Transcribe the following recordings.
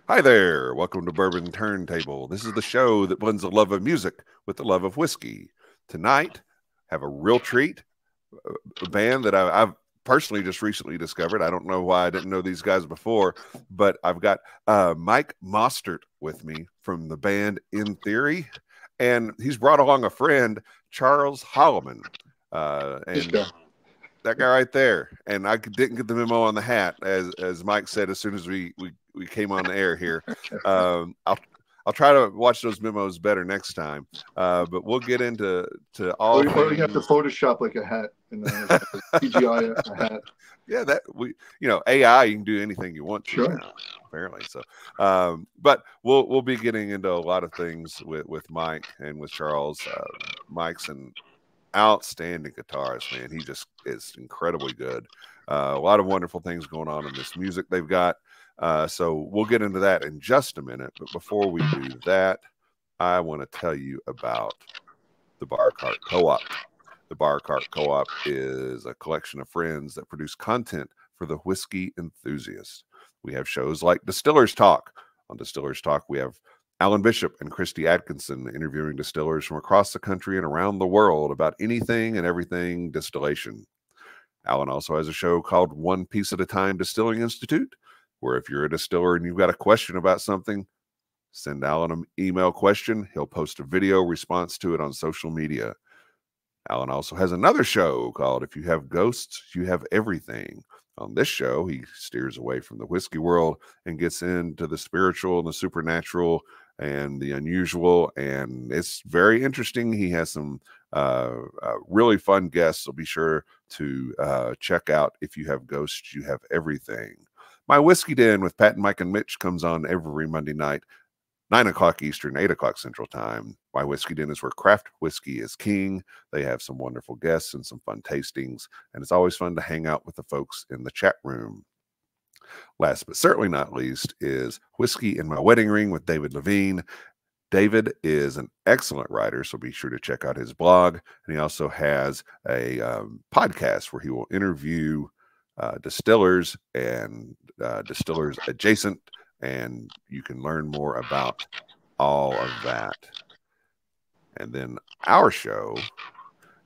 Hi there. Welcome to Bourbon Turntable. This is the show that blends the love of music with the love of whiskey. Tonight, have a real treat. A band that I've personally just recently discovered. I don't know why I didn't know these guys before, but I've got Mike Mostert with me from the band In Theory, and he's brought along a friend, Charles Holloman. And that guy right there. And I didn't get the memo on the hat, as Mike said as soon as we came on the air here. I'll try to watch those memos better next time. But we'll get into all. You probably have to Photoshop like a hat and CGI a hat. Yeah, AI, you can do anything you want to sure. now, apparently. So, but we'll be getting into a lot of things with Mike and with Charles. Mike's an outstanding guitarist, man. He just is incredibly good. A lot of wonderful things going on in this music they've got. So we'll get into that in just a minute. But before we do that, I want to tell you about the Bar Cart Co-op. The Bar Cart Co-op is a collection of friends that produce content for the whiskey enthusiast. We have shows like Distillers Talk. On Distillers Talk, we have Alan Bishop and Christy Atkinson interviewing distillers from across the country and around the world about anything and everything distillation. Alan also has a show called One Piece at a Time Distilling Institute, where if you're a distiller and you've got a question about something, send Alan an email question. He'll post a video response to it on social media. Alan also has another show called If You Have Ghosts, You Have Everything. On this show, he steers away from the whiskey world and gets into the spiritual and the supernatural and the unusual, and it's very interesting. He has some really fun guests, so be sure to check out If You Have Ghosts, You Have Everything. My Whiskey Den with Pat and Mike and Mitch comes on every Monday night, 9 o'clock Eastern, 8 o'clock Central Time. My Whiskey Den is where craft whiskey is king. They have some wonderful guests and some fun tastings, and it's always fun to hang out with the folks in the chat room. Last but certainly not least is Whiskey in My Wedding Ring with David Levine. David is an excellent writer, so be sure to check out his blog. And he also has a podcast where he will interview distillers and distillers adjacent, and you can learn more about all of that. And then our show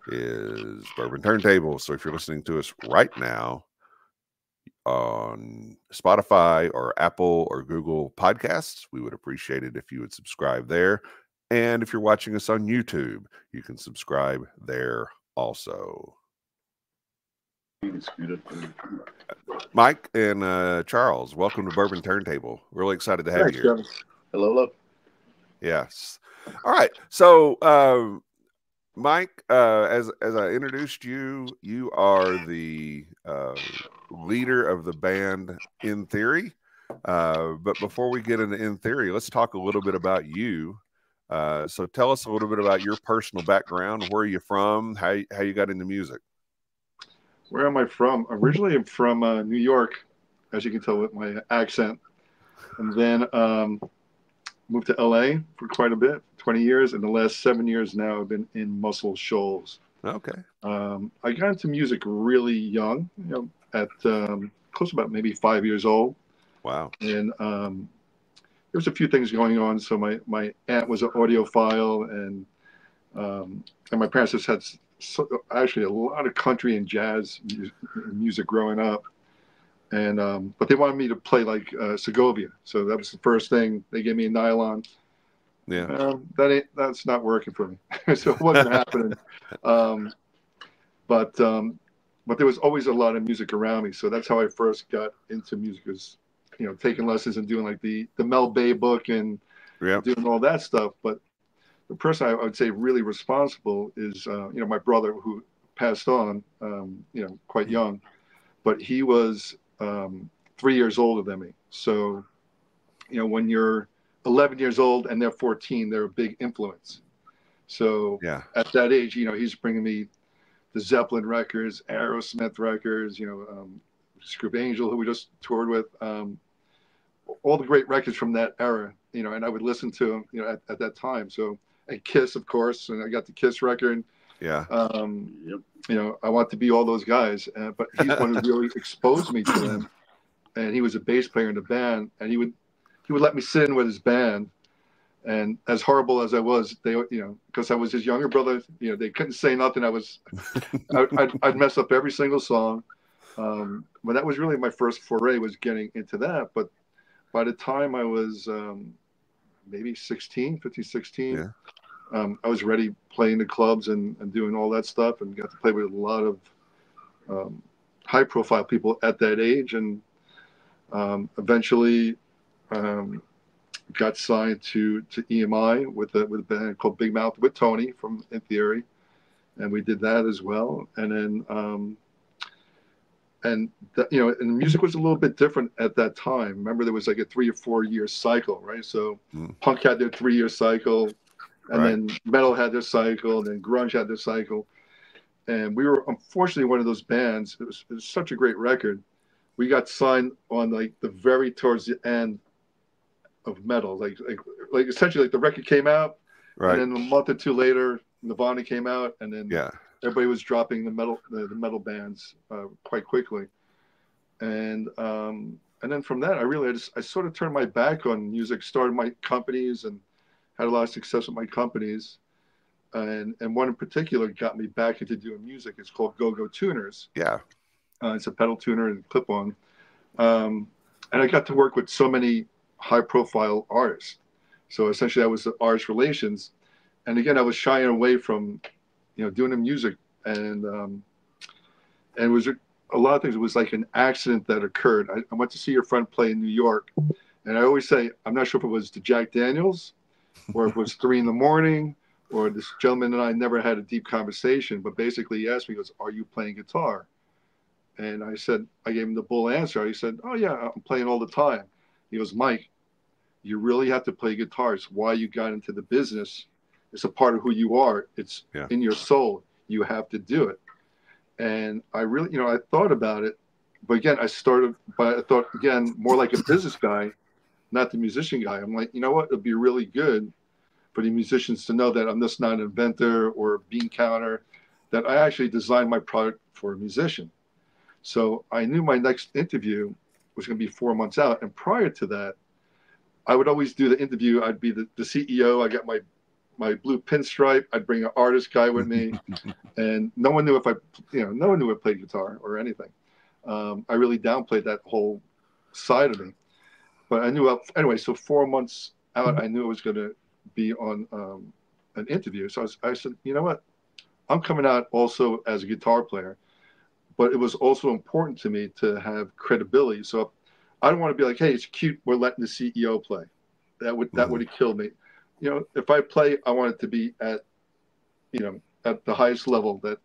is Bourbon Turntable. So if you're listening to us right now on Spotify or Apple or Google Podcasts, we would appreciate it if you would subscribe there. And if you're watching us on YouTube, you can subscribe there also. Mike and Charles, welcome to Bourbon Turntable. Really excited to have you here. Hello. Yes. All right. So, Mike, as I introduced you, you are the leader of the band In Theory. But before we get into In Theory, let's talk a little bit about you. So tell us a little bit about your personal background. Where are you from? How you got into music? Where am I from? Originally, I'm from New York, as you can tell with my accent. And then moved to LA for quite a bit, 20 years. And the last 7 years now, I've been in Muscle Shoals. Okay. I got into music really young, at close to about maybe 5 years old. Wow. And there was a few things going on. So my aunt was an audiophile, and my parents just had actually a lot of country and jazz music growing up. And but they wanted me to play like Segovia, so that was the first thing. They gave me a nylon. Yeah, that's not working for me, so it wasn't happening. But there was always a lot of music around me, so that's how I first got into music. Was taking lessons and doing like the Mel Bay book and doing all that stuff. But the person I would say really responsible is my brother, who passed on quite young, but he was 3 years older than me. So, when you're 11 years old and they're 14, they're a big influence. So at that age, he's bringing me the Zeppelin records, Aerosmith records, Scoop Angel, who we just toured with, all the great records from that era, and I would listen to them, at that time. So, and Kiss, of course, and I got the Kiss record. Yeah. I want to be all those guys, but he's one who really exposed me to them. And he was a bass player in the band, and he would he would let me sit in with his band. And as horrible as I was, they, because I was his younger brother, they couldn't say nothing. I'd mess up every single song. But that was really my first foray, was getting into that. But by the time I was maybe 16, 15, 16, yeah. I was ready playing the clubs and doing all that stuff, and got to play with a lot of high profile people at that age. And eventually got signed to EMI with a band called Big Mouth with Tony from In Theory. And we did that as well. And then, and the music was a little bit different at that time. Remember, there was like a 3 or 4 year cycle, right? So punk had their 3-year cycle, and then metal had their cycle, and then grunge had their cycle. And we were unfortunately one of those bands. It was such a great record. We got signed on like the very towards the end of metal, like essentially, like the record came out, and then a month or two later, Nirvana came out, and then everybody was dropping the metal bands quite quickly. And then from that, I sort of turned my back on music, started my companies, and had a lot of success with my companies. And one in particular got me back into doing music. It's called Go-Go Tuners. Yeah. It's a pedal tuner and clip-on. And I got to work with so many high-profile artists. So essentially, I was the artist relations. And again, I was shying away from, doing the music. And it was a lot of things. It was like an accident that occurred. I went to see your friend play in New York. And I always say, I'm not sure if it was the Jack Daniels or if it was 3 a.m, or this gentleman and I never had a deep conversation. But basically, he asked me, he goes, "Are you playing guitar?" And I gave him the bull answer. He said, "Oh, yeah, I'm playing all the time." He goes, "Mike, you really have to play guitar. It's why you got into the business. It's a part of who you are. It's in your soul. You have to do it." And I really, I thought about it. But again, I thought, again, more like a business guy, not the musician guy. I'm like, you know what? It'd be really good for the musicians to know that I'm just not an inventor or a bean counter, that I actually designed my product for a musician. So I knew my next interview was going to be 4 months out. And prior to that, I would always do the interview. I'd be the CEO. I got my blue pinstripe. I'd bring an artist guy with me. And no one knew no one knew I played guitar or anything. I really downplayed that whole side of me. But I knew, anyway, so 4 months out, I knew I was going to be on an interview. So I said, you know what? I'm coming out also as a guitar player, but it was also important to me to have credibility. So I don't want to be like, hey, it's cute, we're letting the CEO play. That would have killed me. If I play, I want it to be at the highest level that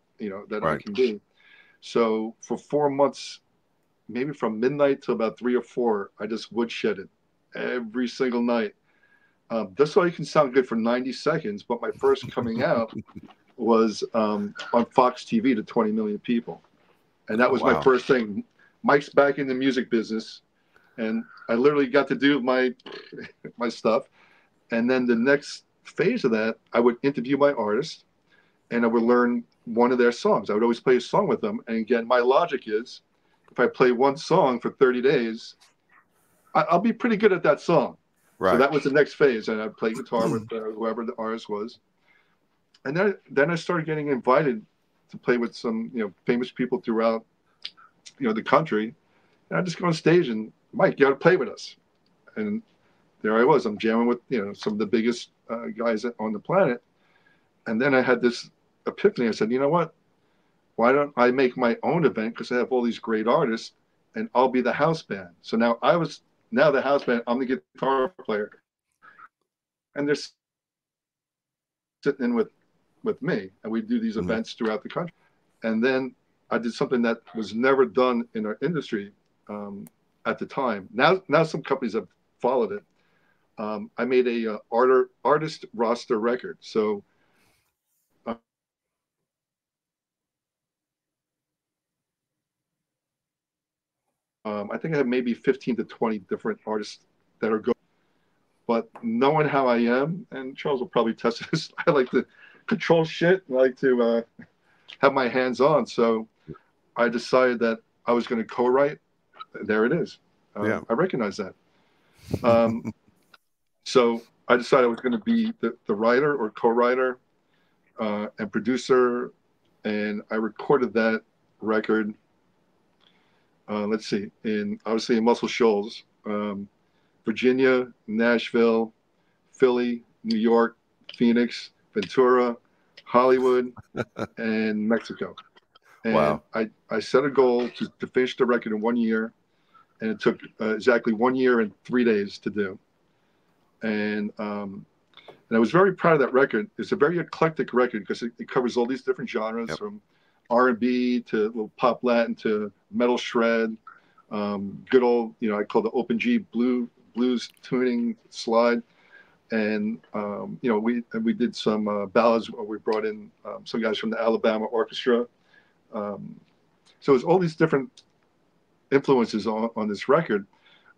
I can be. So for 4 months, maybe from midnight to about 3 or 4, I just woodshedded every single night. Just so I can sound good for 90 seconds. But my first coming out was on Fox TV to 20 million people. And that was my first thing. Mike's back in the music business. And I literally got to do my stuff. And then the next phase of that, I would interview my artist and I would learn one of their songs. I would always play a song with them. And again, my logic is, if I play one song for 30 days, I'll be pretty good at that song. Right. So that was the next phase. And I'd play guitar with whoever the artist was. And then I started getting invited to play with some famous people throughout the country. And I'd just go on stage and, "Mike, you got to play with us." And there I was. I'm jamming with some of the biggest guys on the planet. And then I had this epiphany. I said, you know what? Why don't I make my own event? Because I have all these great artists, and I'll be the house band. So now the house band. I'm the guitar player, and they're sitting in with me, and we do these events throughout the country. And then I did something that was never done in our industry at the time. Now some companies have followed it. I made a artist roster record. So I think I have maybe 15 to 20 different artists that are going. But knowing how I am, and Charles will probably test this, I like to control shit. I like to have my hands on. So I decided that I was going to co-write. There it is. I recognize that. So I decided I was going to be the writer or co-writer and producer, and I recorded that record. Let's see, obviously in Muscle Shoals, Virginia, Nashville, Philly, New York, Phoenix, Ventura, Hollywood, and Mexico. And Wow. I set a goal to finish the record in 1 year, and it took exactly 1 year and 3 days to do. And I was very proud of that record. It's a very eclectic record because it covers all these different genres, from R&B to little pop Latin to metal shred, good old, I call the open G blues tuning slide. And we did some ballads. We brought in some guys from the Alabama Orchestra. So it's all these different influences on this record.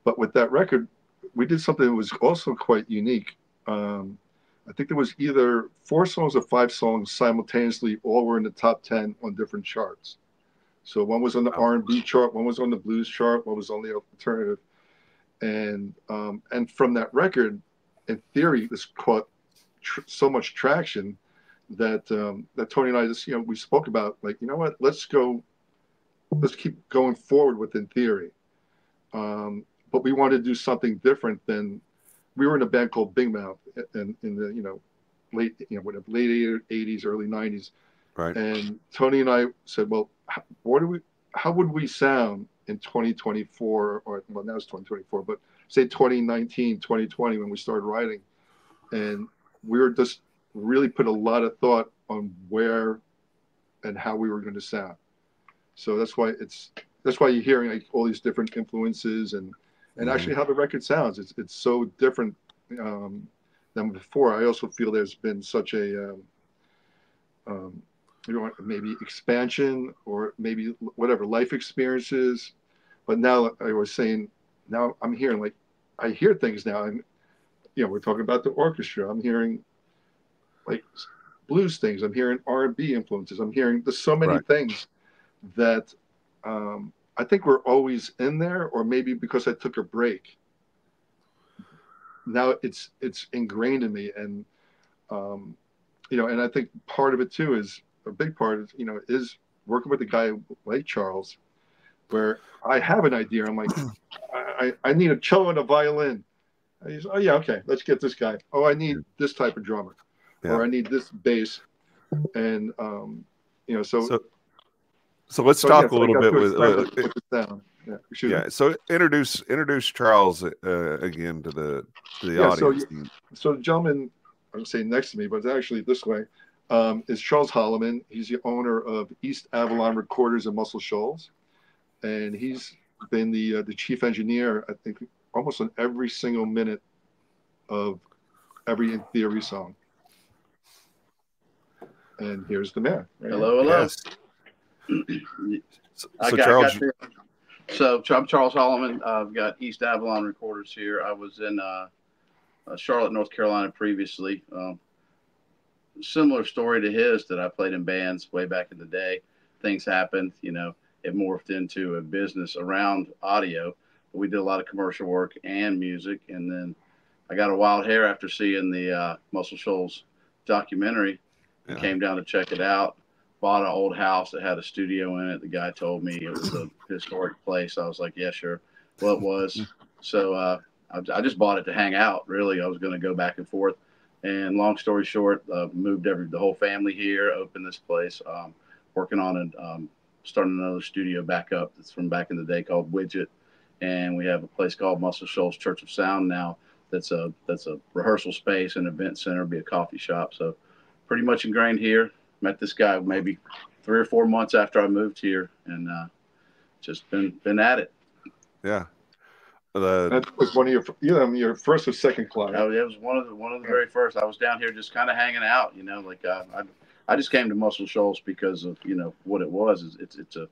But with that record, we did something that was also quite unique. I think there was either 4 songs or 5 songs simultaneously, all were in the top 10 on different charts. So one was on the R&B chart, one was on the blues chart, one was on the alternative. And from that record, in theory, this caught so much traction that Tony and I just, we spoke about, like, you know what, let's keep going forward with In Theory. But we wanted to do something different than, we were in a band called Big Mouth in the, late 80s, early 90s. Right. And Tony and I said, well, how would we sound in 2024, or, well, now it's 2024, but say 2019, 2020, when we started writing. And we were just really put a lot of thought on where and how we were going to sound. So that's why you're hearing like all these different influences and actually how the record sounds. It's so different than before. I also feel there's been such a maybe expansion or maybe whatever life experiences. But now I was saying, now I'm hearing, like, I hear things now. And we're talking about the orchestra. I'm hearing like blues things. I'm hearing R&B influences. I'm hearing there's so many things that I think we're always in there, or maybe because I took a break. Now it's ingrained in me, and and I think part of it too is a big part is is working with a guy like Charles, where I have an idea. I'm like, I need a cello and a violin. And he's, oh yeah, okay, let's get this guy. Oh, I need this type of drummer, or I need this bass, and So let's talk a little bit with the sound. So introduce Charles again to the audience. So the gentleman, I'm saying next to me, but it's actually this way, is Charles Holloman. He's the owner of East Avalon Recorders in Muscle Shoals, and he's been the chief engineer, I think, almost on every single minute of every In Theory song. And here's the man. Right? Hello. Yes. So I'm Charles Holloman. I've got East Avalon Recorders here. I was in Charlotte, North Carolina previously. Similar story to his, that I played in bands way back in the day. Things happened, it morphed into a business around audio. But we did a lot of commercial work and music. And then I got a wild hair after seeing the Muscle Shoals documentary. Yeah. Came down to check it out. Bought an old house that had a studio in it. The guy told me it was a historic place. I was like, yeah, sure. Well, it was. So I just bought it to hang out, really. I was going to go back and forth. And long story short, moved the whole family here, opened this place, working on it, starting another studio back up that's from back in the day called Widget. And we have a place called Muscle Shoals Church of Sound now that's a rehearsal space and event center, be a coffee shop. So pretty much ingrained here. Met this guy maybe 3 or 4 months after I moved here, and just been at it. Yeah. That was one of your first or second client. Oh, yeah, it was one of the very first. I was down here just kind of hanging out, like I just came to Muscle Shoals because of what it was. It's a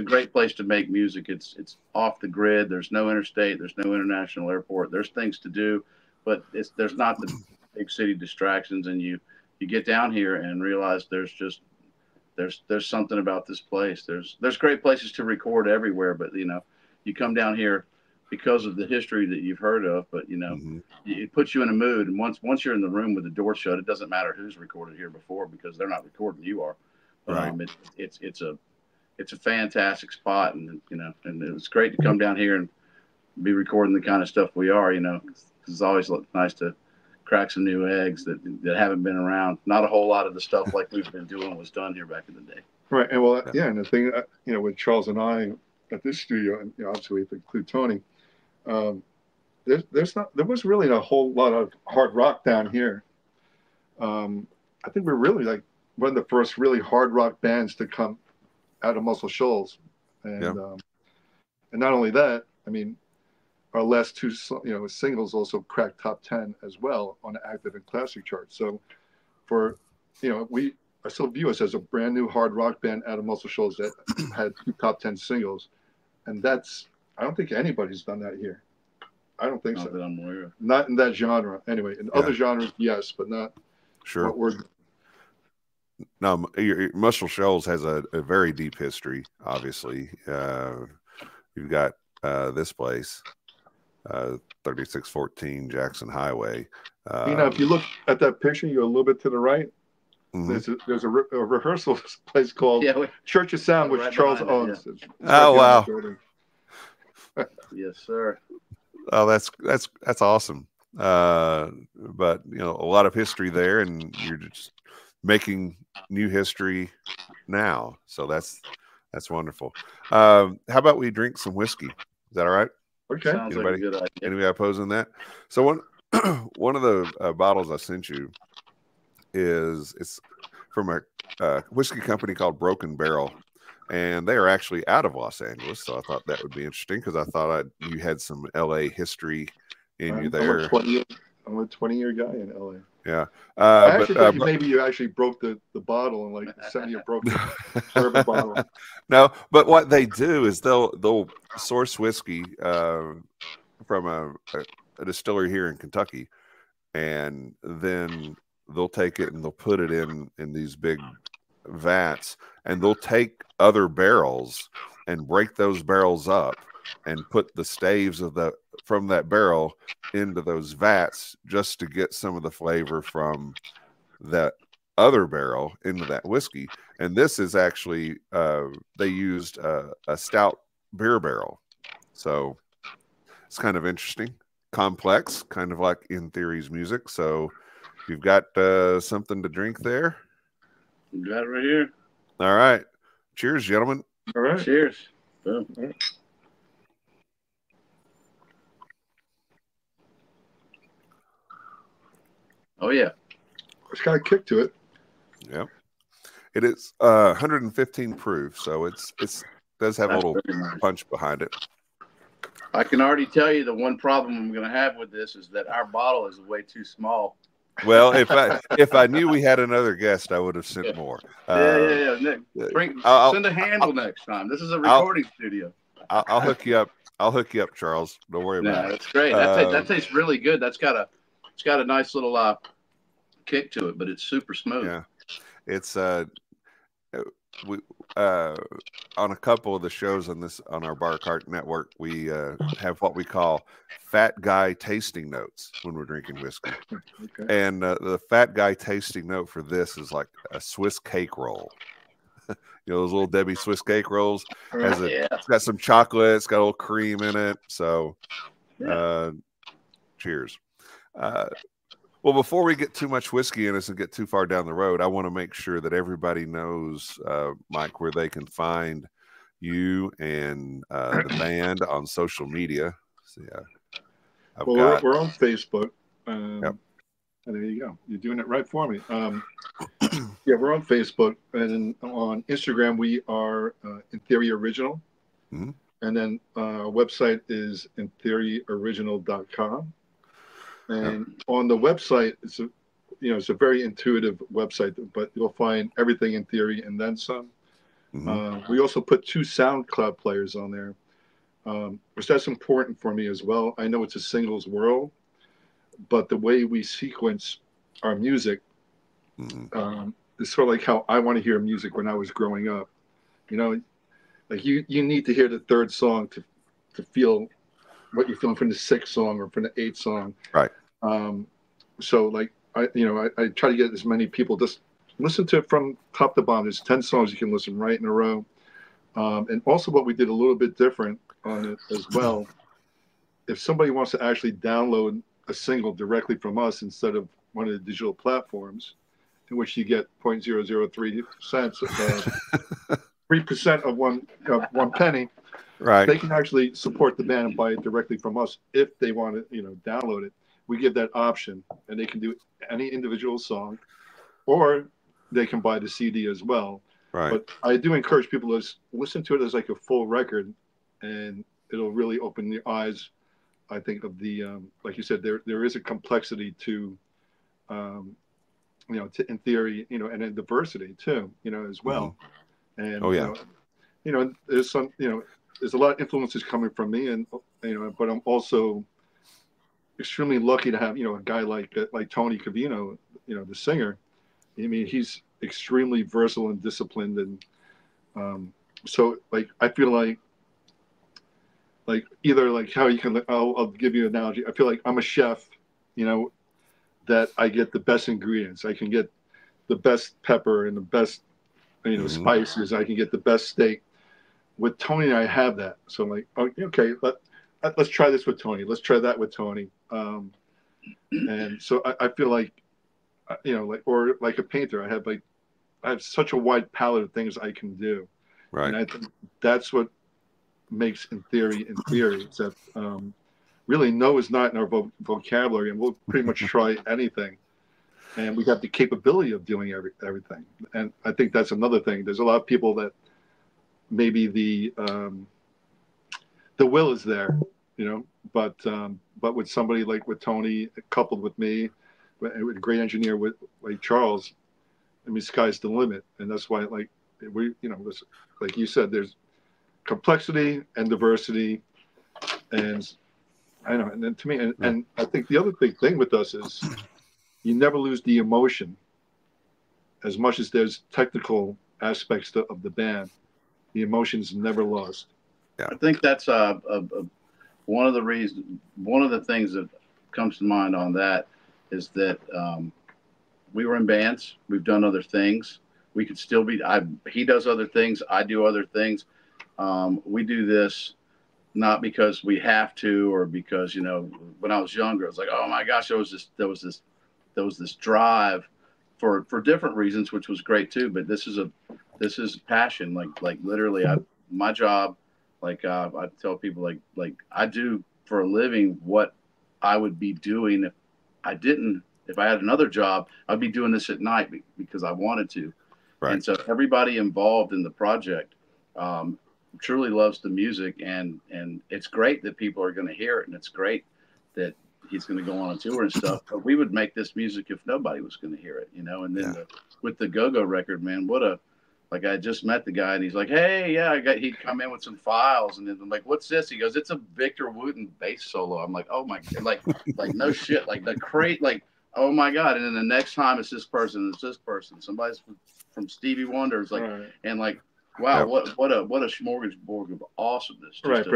great place to make music. It's off the grid. There's no interstate. There's no international airport. There's things to do, but there's not the big city distractions, and you get down here and realize there's something about this place. There's great places to record everywhere, but you come down here because of the history that you've heard of. But it puts you in a mood, and once you're in the room with the door shut, it doesn't matter who's recorded here before because they're not recording, you are. Right. It's a fantastic spot, and and it was great to come down here and be recording the kind of stuff we are. It's always nice to crack some new eggs that haven't been around. Not a whole lot of the stuff like we've been doing was done here back in the day. Right, and and the thing, with Charles and I at this studio, and obviously we have to include Tony. There was really a whole lot of hard rock down here. I think we're really like one of the first really hard rock bands to come out of Muscle Shoals, and and not only that, I mean, our last two singles also cracked top 10 as well on the active and classic charts. So for I still view us as a brand new hard rock band out of Muscle Shoals that had 2 top 10 singles, and I don't think anybody's done that here. I don't think so. That I'm aware of. Not in that genre, anyway. In other genres, yes, but not. Sure. What we're. No, Muscle Shoals has a very deep history. Obviously, you've got this place, 3614 Jackson Highway. If you look at that picture, you're a little bit to the right. There's a rehearsal place called Church of Sound, which Charles owns. Oh wow! Yes, sir. Oh, that's awesome. But a lot of history there, and you're just making new history now. So that's wonderful. How about we drink some whiskey? Is that all right? Okay. Sounds like a good idea. Anybody opposing that? So one of the bottles I sent you it's from a whiskey company called Broken Barrel, and they are actually out of Los Angeles. So I thought that would be interesting because I thought you had some LA history in you there. I'm a 20-year guy in LA. Yeah. I actually thought maybe you actually broke the bottle and sent me a broken bourbon bottle. No, but what they do is they'll source whiskey from a distillery here in Kentucky, and then they'll take it and they'll put it in these big vats, and they'll take other barrels and break those barrels up and put the staves from that barrel into those vats just to get some of the flavor from that other barrel into that whiskey. And this is actually they used a stout beer barrel, so it's kind of interesting, complex, kind of like In Theory's music. So you've got something to drink there. You got it right here. All right, cheers, gentlemen. All right, cheers. Boom. All right. Oh yeah, it's got a kick to it. Yep, it is 115 proof, so it does have a little punch behind it. I can already tell you the one problem I'm going to have with this is that our bottle is way too small. Well, if I knew we had another guest, I would have sent more. Yeah. Nick, send a handle next time. This is a recording studio. I'll hook you up. I'll hook you up, Charles. Don't worry about it. That's great. That tastes really good. It's got a nice little kick to it, but it's super smooth. Yeah, it's we on a couple of the shows on our Bar Cart Network, we have what we call fat guy tasting notes when we're drinking whiskey. Okay. And the fat guy tasting note for this is like a Swiss cake roll. Those little Debbie Swiss cake rolls. It's got some chocolate. It's got a little cream in it. So, cheers. Well, before we get too much whiskey in us and get too far down the road, I want to make sure that everybody knows, Mike, where they can find you and the band on social media. So, we're on Facebook. Yep. And there you go. You're doing it right for me. We're on Facebook, and on Instagram we are In Theory Original, and then our website is intheoryoriginal.com. And on the website, it's a very intuitive website, but you'll find everything In Theory and then some. We also put 2 SoundCloud players on there, which that's important for me as well. I know it's a singles world, but the way we sequence our music is sort of like how I want to hear music when I was growing up. Like you need to hear the third song to feel what you're feeling from the 6th song or from the 8th song. Right. So like I try to get as many people just listen to it from top to bottom. There's 10 songs you can listen right in a row. And also what we did a little bit different on it as well. If somebody wants to actually download a single directly from us instead of one of the digital platforms, in which you get 0.003 cents, 3% of one penny, right? They can actually support the band and buy it directly from us if they want to, download it. We give that option, and they can do any individual song, or they can buy the CD as well. Right. But I do encourage people to listen to it as like a full record, and it'll really open your eyes. I think of the like you said, there is a complexity to, in theory, and in diversity too, as well. And oh yeah, there's some, there's a lot of influences coming from me, and but I'm also extremely lucky to have a guy like Tony Cavino, the singer. I mean, he's extremely versatile and disciplined, and so like I feel like either like how you can, I'll give you an analogy. I feel like I'm a chef, that I get the best ingredients. I can get the best pepper and the best spices. I can get the best steak. With Tony, I have that. So I'm like, okay, let's try this with Tony. Let's try that with Tony. And so I feel like, or like a painter, I have such a wide palette of things I can do. Right. And I think that's what makes in theory. It's that really no is not in our vocabulary, and we'll pretty much try anything. And we have the capability of doing everything. And I think that's another thing. There's a lot of people that maybe the will is there, but with somebody like with Tony, coupled with me, with a great engineer like Charles, I mean, sky's the limit. And that's why, like like you said, there's complexity and diversity, and I know. And then to me, and I think the other big thing with us is you never lose the emotion. As much as there's technical aspects of the band, the emotion's never lost. Yeah. I think that's one of the reasons. One of the things that comes to mind on that is that we were in bands. We've done other things. We could still be. He does other things. I do other things. We do this not because we have to, or because when I was younger, it was like, oh my gosh, there was this drive for different reasons, which was great too. But this is passion. Like literally, my job. Like I tell people, like I do for a living what I would be doing if I had another job. I'd be doing this at night because I wanted to. Right. And so everybody involved in the project truly loves the music, and it's great that people are going to hear it, and it's great that he's going to go on a tour and stuff. But we would make this music if nobody was going to hear it, And then with the Go-Go record, man, I just met the guy, and he's like, hey, yeah, he'd come in with some files, and then I'm like, what's this? He goes, it's a Victor Wooten bass solo. I'm like, oh my God, like no shit, like the crate, like, oh my God. And then the next time it's this person, somebody's from Stevie Wonder. It's like, right. And like, wow, what a smorgasbord of awesomeness. Right,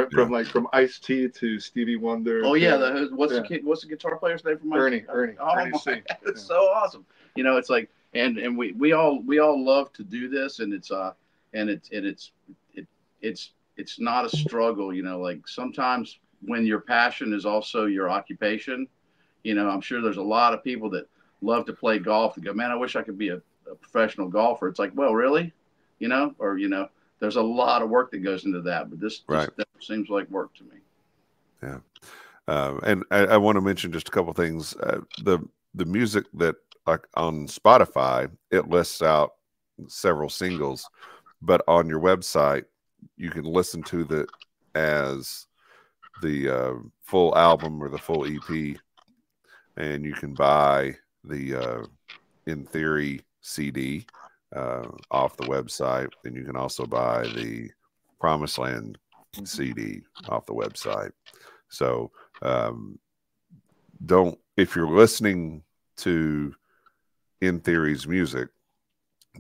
from Ice-T to Stevie Wonder. Oh yeah, what's the guitar player's name from Ernie? Oh Ernie C. It's so awesome. It's like, and we all love to do this, and it's not a struggle. Like sometimes when your passion is also your occupation, I'm sure there's a lot of people that love to play golf and go, man, I wish I could be a professional golfer. It's like, well, really? There's a lot of work that goes into that, but this seems like work to me. Yeah. And I want to mention just a couple of things. The music that on Spotify, it lists out several singles, but on your website, you can listen to as the full album or the full EP, and you can buy the In Theory CD off the website, and you can also buy the Promised Land CD off the website. So if you're listening to In Theory's music,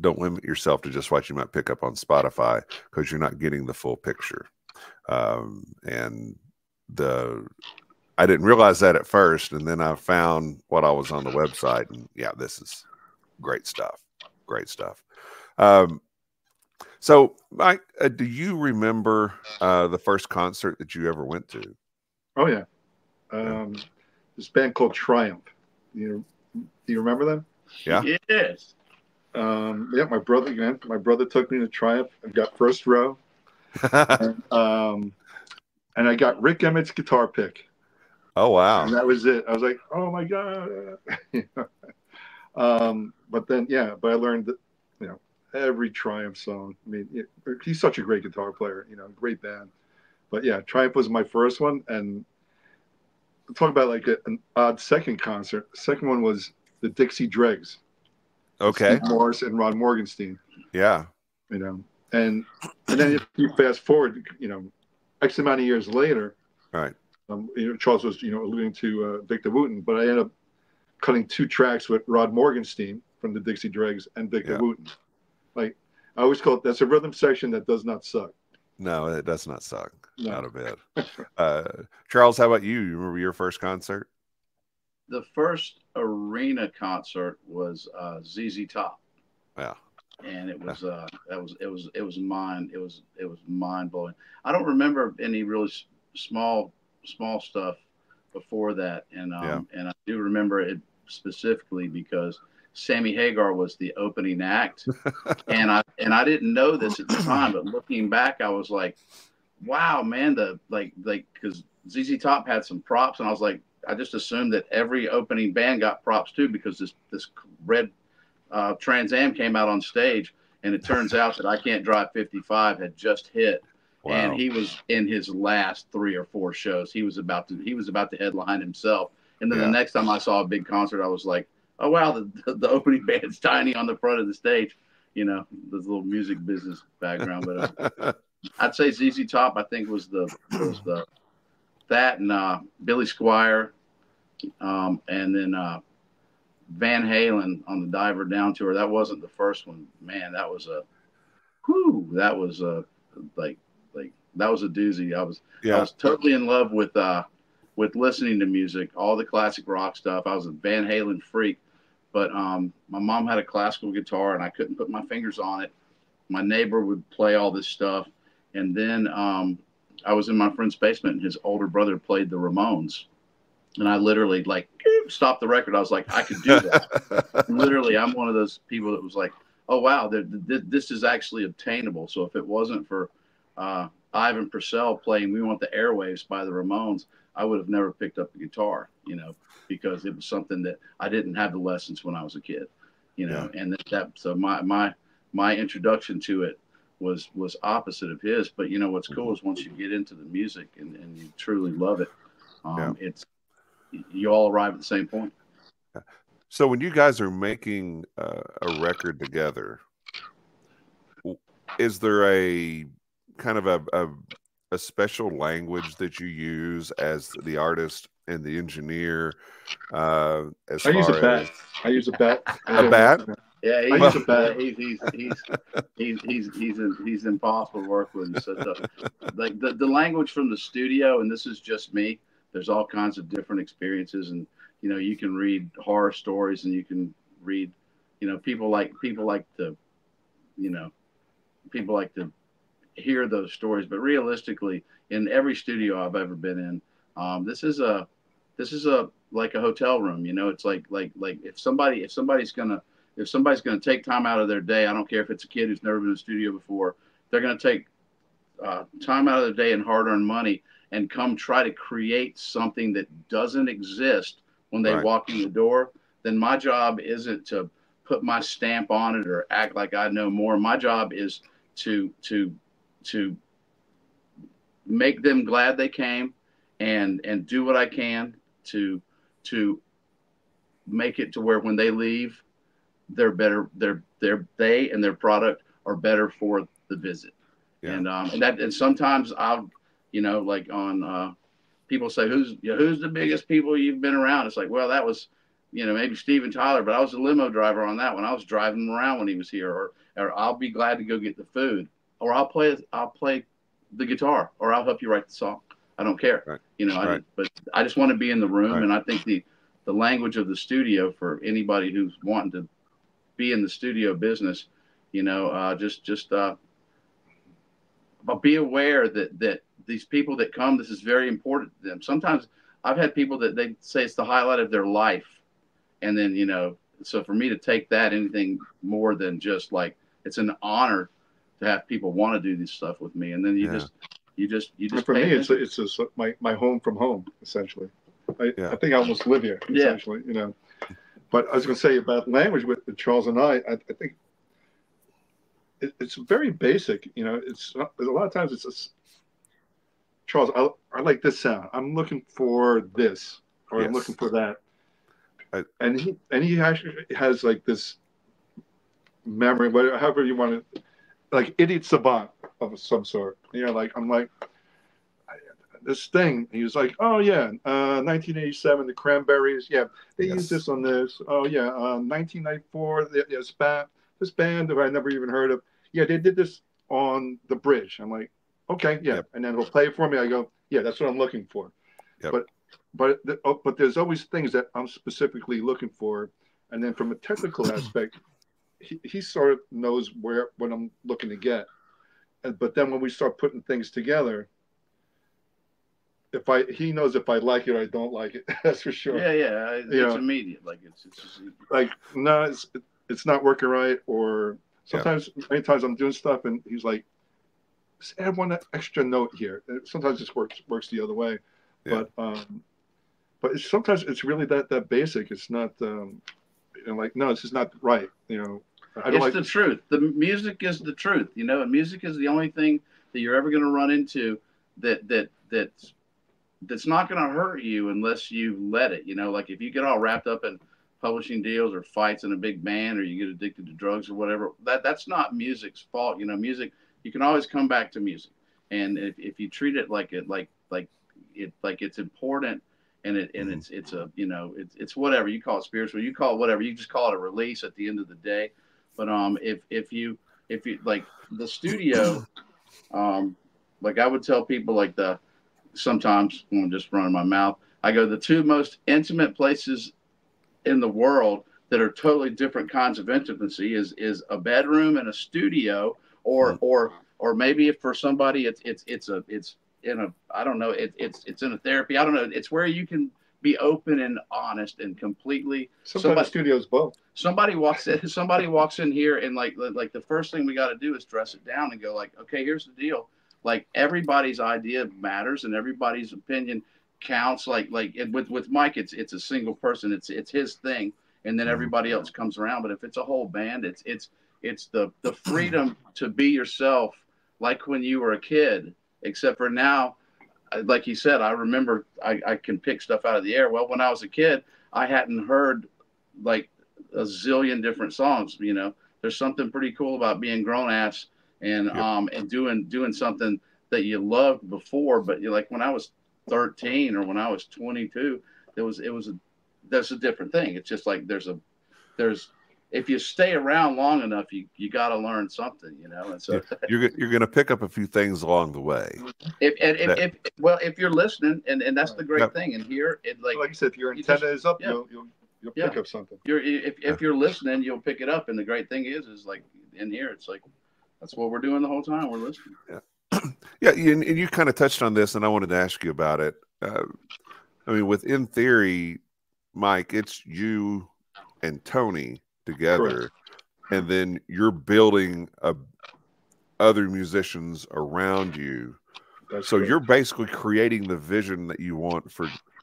don't limit yourself to just what you might pick up on Spotify, because you're not getting the full picture. And I didn't realize that at first, and then I found what I was on the website, and yeah, this is great stuff. Great stuff. So, Mike, do you remember the first concert that you ever went to? Oh yeah, this band called Triumph. Do you remember them? Yeah. Yes. Yeah, my brother took me to Triumph. I got first row, and I got Rick Emmett's guitar pick. Oh wow! And that was it. I was like, oh my god. But then, but I learned that every Triumph song. I mean, he's such a great guitar player. Great band. But yeah, Triumph was my first one, and talk about like an odd second concert. The second one was the Dixie Dregs. Okay. Steve Morse and Ron Morgenstein. Yeah. And then if you fast forward, X amount of years later, right. Charles was, alluding to Victor Wooten, but I ended up cutting 2 tracks with Rod Morgenstein from the Dixie Dregs and Victor Wooten. Like, I always call it, that's a rhythm section that does not suck. No, it does not suck. No. Not a bit. Charles, how about you? You remember your first concert? The first arena concert was ZZ Top. Yeah. And it was it was mind blowing. I don't remember any really small stuff before that, and I do remember it specifically because Sammy Hagar was the opening act, and I didn't know this at the time, but looking back, I was like, wow, man, because ZZ Top had some props, and I was like, I just assumed that every opening band got props too, because this red Trans Am came out on stage, and it turns out that I Can't Drive 55 had just hit. Wow. And he was in his last 3 or 4 shows. He was about to headline himself. And then the next time I saw a big concert, I was like, oh wow, the opening band's tiny on the front of the stage. This little music business background. But I'd say ZZ Top, I think, was that and Billy Squier, and then Van Halen on the Diver Down tour. That wasn't the first one, man. That was a that was a doozy. I was totally in love with listening to music, all the classic rock stuff. I was a Van Halen freak, but my mom had a classical guitar and I couldn't put my fingers on it. My neighbor would play all this stuff, and then I was in my friend's basement and his older brother played the Ramones. And I literally stopped the record. I was like, I could do that. Literally, I'm one of those people that was like, oh, wow, this is actually obtainable. So if it wasn't for Ivan Purcell playing We Want the Airwaves by the Ramones, I would have never picked up the guitar, because it was something that I didn't have the lessons when I was a kid, and so my introduction to it was opposite of his. But what's cool is once you get into the music and you truly love it, you all arrive at the same point. So when you guys are making a record together, is there a kind of a special language that you use as the artist and the engineer? I use a bat. I use a bat. A bat? Yeah, he's impossible to work with. So the language from the studio, and this is just me. There's all kinds of different experiences, and you can read horror stories, and you can read, people like to hear those stories. But realistically, in every studio I've ever been in, this is like a hotel room. It's like if somebody's gonna take time out of their day, I don't care if it's a kid who's never been in a studio before, they're gonna take time out of their day and hard-earned money and come try to create something that doesn't exist when they walk in the door. Then my job isn't to put my stamp on it or act like I know more. My job is to make them glad they came and do what I can to make it to where when they leave, they're better. They and their product are better for the visit. Yeah. And sometimes I'll, like on people say, who's the biggest people you've been around? It's like, well, that was, maybe Steven Tyler, but I was a limo driver on that one. I was driving him around when he was here, or I'll be glad to go get the food, or I'll play the guitar, or I'll help you write the song. I don't care. Right. You know, Right. but I just want to be in the room. Right. And I think the language of the studio for anybody who's wanting to be in the studio business, you know, but be aware that these people that come, this is very important to them. Sometimes I've had people that they say it's the highlight of their life. And then, you know, so for me to take that anything more than just like, it's an honor to have people want to do this stuff with me. And then you just for me, it's just my home from home, essentially. I think I almost live here, essentially, you know. But I was going to say about language with Charles and I think it's very basic, you know. It's a lot of times it's just, Charles, I like this sound. I'm looking for this, or I'm looking for that. And he actually has like this memory, whatever, however you want to, like idiot savant of some sort. You know, like I'm like this thing. He was like, oh yeah, 1987, the Cranberries. Yeah, they used this on this. Oh yeah, 1994, this band that I never even heard of. Yeah, they did this on the bridge. I'm like, okay, yeah. And then he'll play it for me. I go, yeah, that's what I'm looking for. But there's always things that I'm specifically looking for. And then from a technical aspect, he sort of knows what I'm looking to get. But then when we start putting things together, he knows if I like it or I don't like it. That's for sure. Yeah. It's immediate. Like it's like, no, it's not working right. Or sometimes, many times I'm doing stuff and he's like, just add one extra note here. Sometimes it works the other way. But sometimes it's really that basic. It's not like, no, this is not right. You know, it's the truth. The music is the truth. You know, and music is the only thing that you're ever going to run into that's not going to hurt you unless you let it. You know, like if you get all wrapped up in publishing deals or fights in a big band, or you get addicted to drugs or whatever, that's not music's fault. You know, music, you can always come back to music, and if you treat it like it's important. And it's a, you know, it's whatever you call it, spiritual, you call it whatever, you just call it a release at the end of the day. But if you like the studio, like I would tell people like sometimes when I'm just running my mouth, I go, the two most intimate places in the world that are totally different kinds of intimacy is a bedroom and a studio, or maybe if for somebody it's in a, I don't know, it's in a therapy. I don't know. It's where you can be open and honest and completely. Sometimes studios both. Somebody walks in here and like the first thing we got to do is dress it down and go like, okay, here's the deal. Like everybody's idea matters and everybody's opinion counts. Like with Mike, it's a single person. It's his thing, and then everybody else comes around. But if it's a whole band, it's the freedom to be yourself, like when you were a kid. Except for now, like you said, I remember I can pick stuff out of the air. Well, when I was a kid, I hadn't heard like a zillion different songs. You know, there's something pretty cool about being grown ass and doing something that you loved before. But you're like when I was 13 or when I was 22, that's a different thing. It's just like there's if you stay around long enough, you got to learn something, you know. And so you're going to pick up a few things along the way. If you're listening, and that's the great thing. And here, like you said, if your antenna is up, you'll pick up something. If you're listening, you'll pick it up. And the great thing is like in here, it's like that's what we're doing the whole time. We're listening. Yeah, and you kind of touched on this, and I wanted to ask you about it. I mean, within theory, Mike, it's you and Tony together. Correct. And then you're building other musicians around you. That's so correct. You're basically creating the vision that you want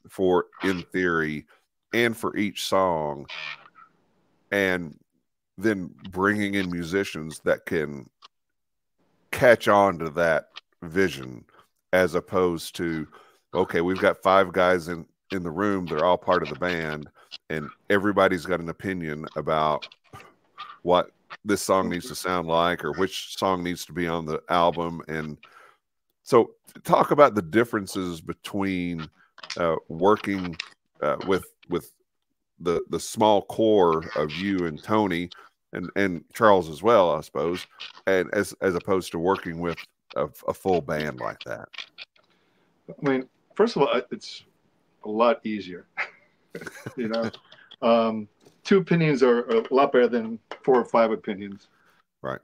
for in theory and for each song, and then bringing in musicians that can catch on to that vision, as opposed to, okay, we've got 5 guys in the room, they're all part of the band, and everybody's got an opinion about what this song needs to sound like or which song needs to be on the album. And so talk about the differences between working with the small core of you and Tony and Charles as well, I suppose, and as opposed to working with a full band like that. I mean, first of all, it's a lot easier. You know, two opinions are a lot better than 4 or 5 opinions. Right.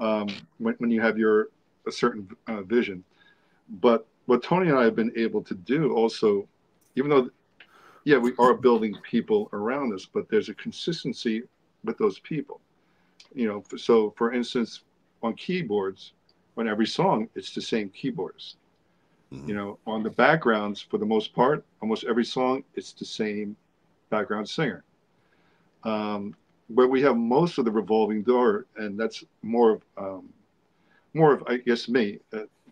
When you have a certain vision. But what Tony and I have been able to do also, even though, yeah, we are building people around us, but there's a consistency with those people. You know, so for instance, on keyboards, on every song, it's the same keyboardist. Mm-hmm. You know, on the backgrounds, for the most part, almost every song, it's the same background singer. But we have most of the revolving door, and that's more of I guess me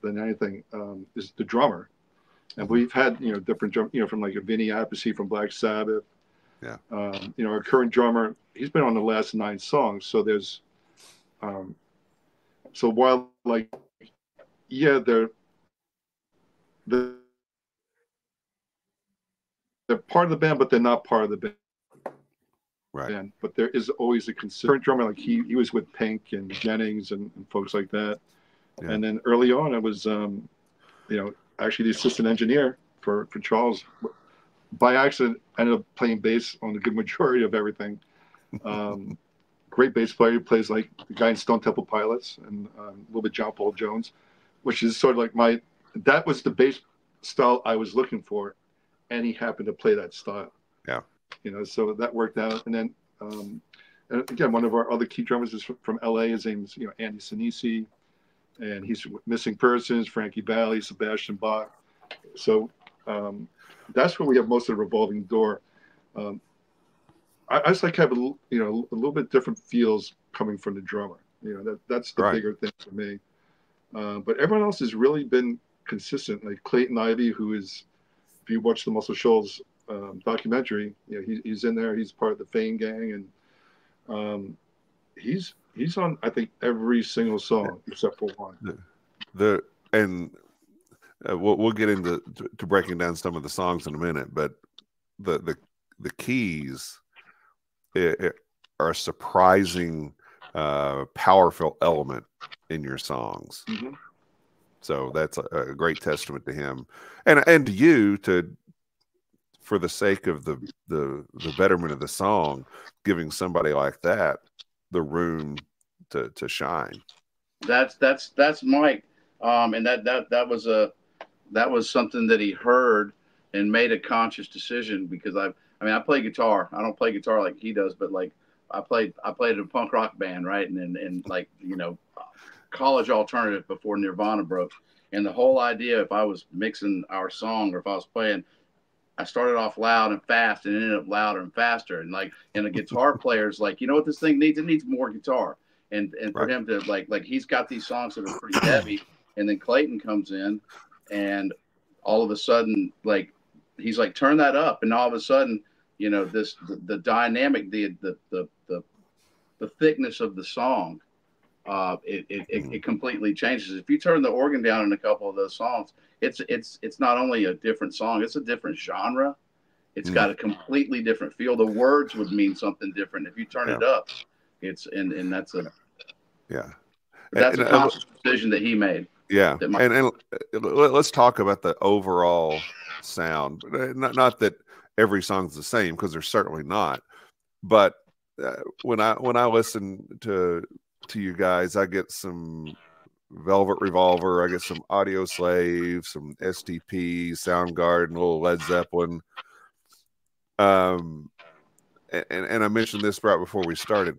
than anything is the drummer. And Mm-hmm. we've had different drum, from like a Vinny Appice from Black Sabbath. Yeah. Our current drummer, he's been on the last 9 songs. So there's, so while like, yeah, they're part of the band, but they're not part of the band. Right. But there is always a consistent drummer. Like he was with Pink and Jennings and folks like that. Yeah. And then early on, I was, actually the assistant engineer for Charles. By accident, I ended up playing bass on the good majority of everything. Great bass player. He plays like the guy in Stone Temple Pilots and a little bit John Paul Jones, which is sort of like that was the bass style I was looking for. And he happened to play that style. Yeah. So that worked out. And then, and again, one of our other key drummers is from LA. His name is, Andy Sinisi. And he's Missing Persons, Frankie Valli, Sebastian Bach. So that's where we have most of the revolving door. I just like have a little bit different feels coming from the drummer. That's the bigger thing for me. But everyone else has really been consistent. Like Clayton Ivey, who is, if you watch the Muscle Shoals documentary, he's in there. He's part of the Fane gang, and he's on, I think, every single song except for one. We'll get into breaking down some of the songs in a minute, but the keys are a surprising powerful element in your songs. Mm-hmm. So that's a great testament to him and to you for the sake of the betterment of the song, giving somebody like that the room to shine. That's Mike. And that was something that he heard and made a conscious decision, because I play guitar. I don't play guitar like he does, but like I played in a punk rock band, right? And like, college alternative before Nirvana broke. And the whole idea, if I was mixing our song or if I was playing, I started off loud and fast and ended up louder and faster. And like, and a guitar player's like, you know what this thing needs? It needs more guitar. And for him to like he's got these songs that are pretty heavy, and then Clayton comes in, and all of a sudden, like, he's like, turn that up, and all of a sudden, the dynamic, the thickness of the song, it completely changes. If you turn the organ down in a couple of those songs, it's not only a different song, it's a different genre. It's got a completely different feel. The words would mean something different if you turn it up. It's and that's a conscious decision that he made. Yeah, and let's talk about the overall sound. Not that every song's the same, because they're certainly not. But when I listen to you guys, I get some Velvet Revolver, I get some Audio Slave, some STP, Soundgarden, a little Led Zeppelin. And I mentioned this right before we started.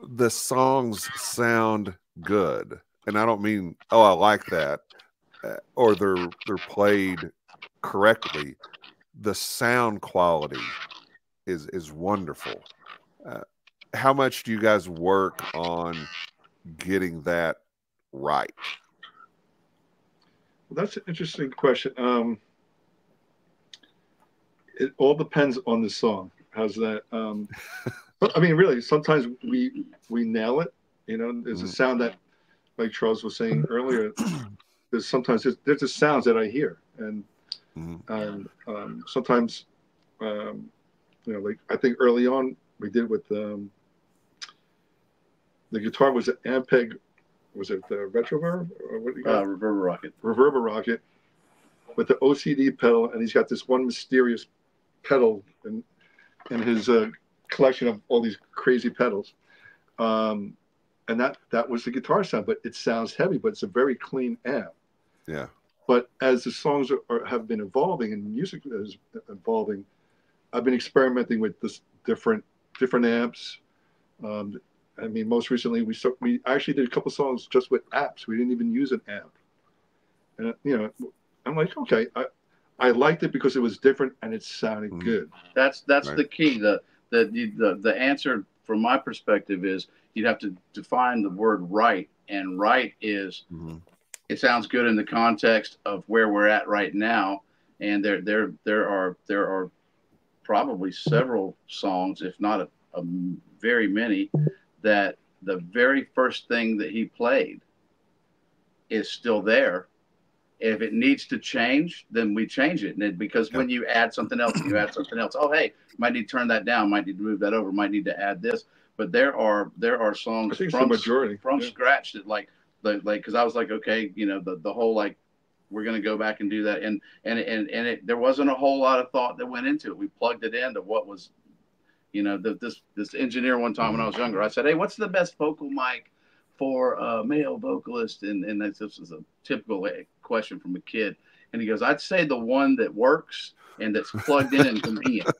The songs sound good, and I don't mean, oh, I like that, or they're played correctly. The sound quality is wonderful. How much do you guys work on getting that right? Well, that's an interesting question. It all depends on the song. How's that? I mean, really, sometimes we nail it. There's a sound that, like Charles was saying earlier, there's just sounds that I hear, and sometimes, like I think early on we did with the guitar was an Ampeg, was it the Retroverb or what do you got? Reverber Rocket. Reverber Rocket. with the OCD pedal, and he's got this one mysterious pedal in his collection of all these crazy pedals. And that was the guitar sound, but it sounds heavy, but it's a very clean amp. Yeah. But as the songs have been evolving and music is evolving, I've been experimenting with this different amps. I mean, most recently we actually did a couple songs just with apps. We didn't even use an amp. And you know, I'm like, okay, I liked it because it was different and it sounded good. That's right. The key. The answer from my perspective is you'd have to define the word right, and right is it sounds good in the context of where we're at right now. And there are probably several songs, if not a very many, that the very first thing that he played is still there. If it needs to change, then we change it. Because when you add something else, oh, hey, might need to turn that down, might need to move that over, might need to add this. But there are songs from scratch that like, because I was like, okay, you know, the whole, like, we're going to go back and do that. And there wasn't a whole lot of thought that went into it. We plugged it into what was, you know, this engineer one time when I was younger, I said, hey, what's the best vocal mic for a male vocalist? And this is a typical question from a kid. And he goes, I'd say the one that works and that's plugged in and convenient.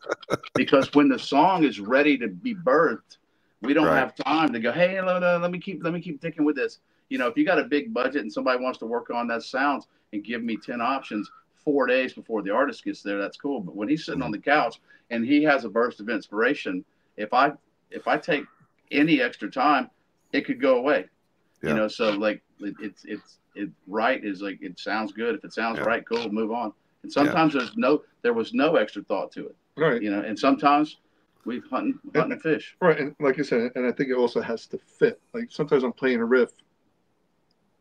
Because when the song is ready to be birthed, we don't have time to go, hey, let me keep ticking with this. You know, if you got a big budget and somebody wants to work on that sounds and give me 10 options 4 days before the artist gets there, that's cool. But when he's sitting on the couch and he has a burst of inspiration, if I take any extra time, it could go away. You know, so like it right is like, it sounds good. If it sounds right, cool, move on. And sometimes there was no extra thought to it. Right. You know, and sometimes we hunting fish. Right. And like I said, and I think it also has to fit. Like sometimes I'm playing a riff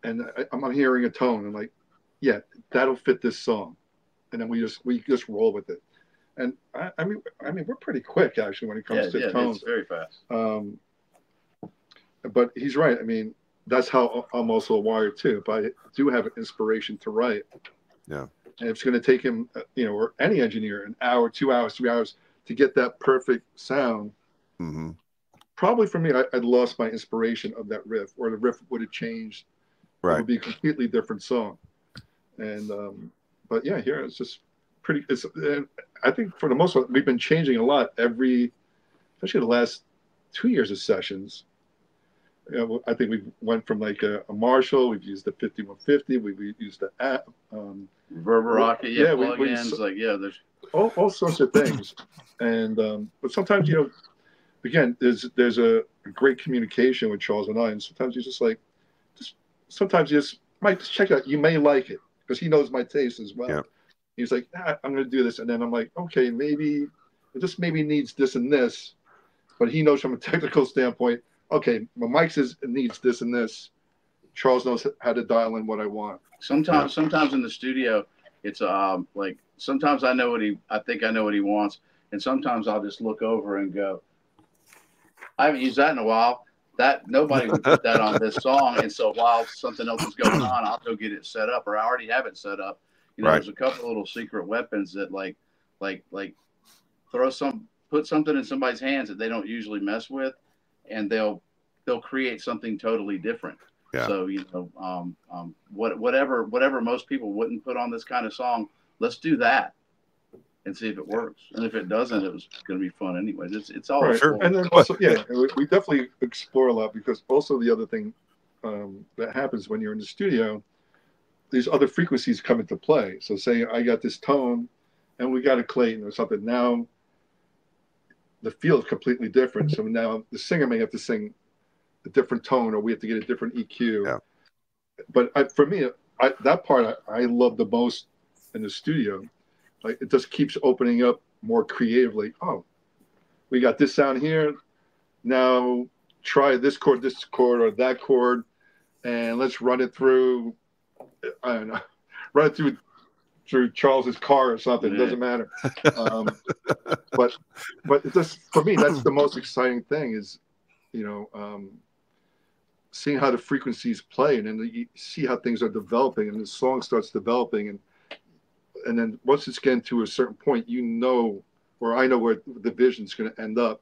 and I'm hearing a tone and like, yeah, that'll fit this song. And then we just roll with it. And I mean, we're pretty quick actually when it comes to tones. It's very fast. But he's right. I mean, that's how I'm also wired too. If I do have an inspiration to write, and it's going to take him, you know, or any engineer, an hour, 2 hours, 3 hours to get that perfect sound. Probably for me, I'd lost my inspiration of that riff, or the riff would have changed. Right, it would be a completely different song. And but yeah, here it's just pretty. I think for the most part, we've been changing a lot especially the last 2 years of sessions. You know, I think we went from like a Marshall. We've used the 5150. We used the Reverb Rocket, plugins, there's all sorts of things. And but sometimes, you know, again, there's a great communication with Charles and I, and sometimes you're just like, sometimes you just might just check it out. You may like it because he knows my taste as well. Yeah. He's like, I'm going to do this, and then I'm like, okay, maybe it just maybe needs this and this, but he knows from a technical standpoint. Okay, my mic says it needs this and this. Charles knows how to dial in what I want. Sometimes in the studio, it's like sometimes I think I know what he wants, and sometimes I'll just look over and go, I haven't used that in a while. That nobody would put that on this song, and so while something else is going on, I'll go get it set up, or I already have it set up. You know, there's a couple of little secret weapons that like put something in somebody's hands that they don't usually mess with, and they'll create something totally different. Yeah. So, you know, whatever most people wouldn't put on this kind of song, let's do that and see if it works. And if it doesn't, it was going to be fun anyways. It's all right. Cool. And then also, we definitely explore a lot, because also the other thing that happens when you're in the studio, these other frequencies come into play. So say I got this tone and we got a Clayton or something. Now the feel is completely different. So now the singer may have to sing a different tone, or we have to get a different EQ. Yeah. But for me, that part I love the most in the studio. Like, it just keeps opening up more creatively. Oh, we got this sound here. Now try this chord, or that chord, and let's run it through. I don't know, run it through Charles's car or something. It doesn't matter. But it just, for me, that's the most exciting thing is, you know, seeing how the frequencies play, and then you see how things are developing, and the song starts developing, and and then once it's getting to a certain point, or I know where the vision's going to end up,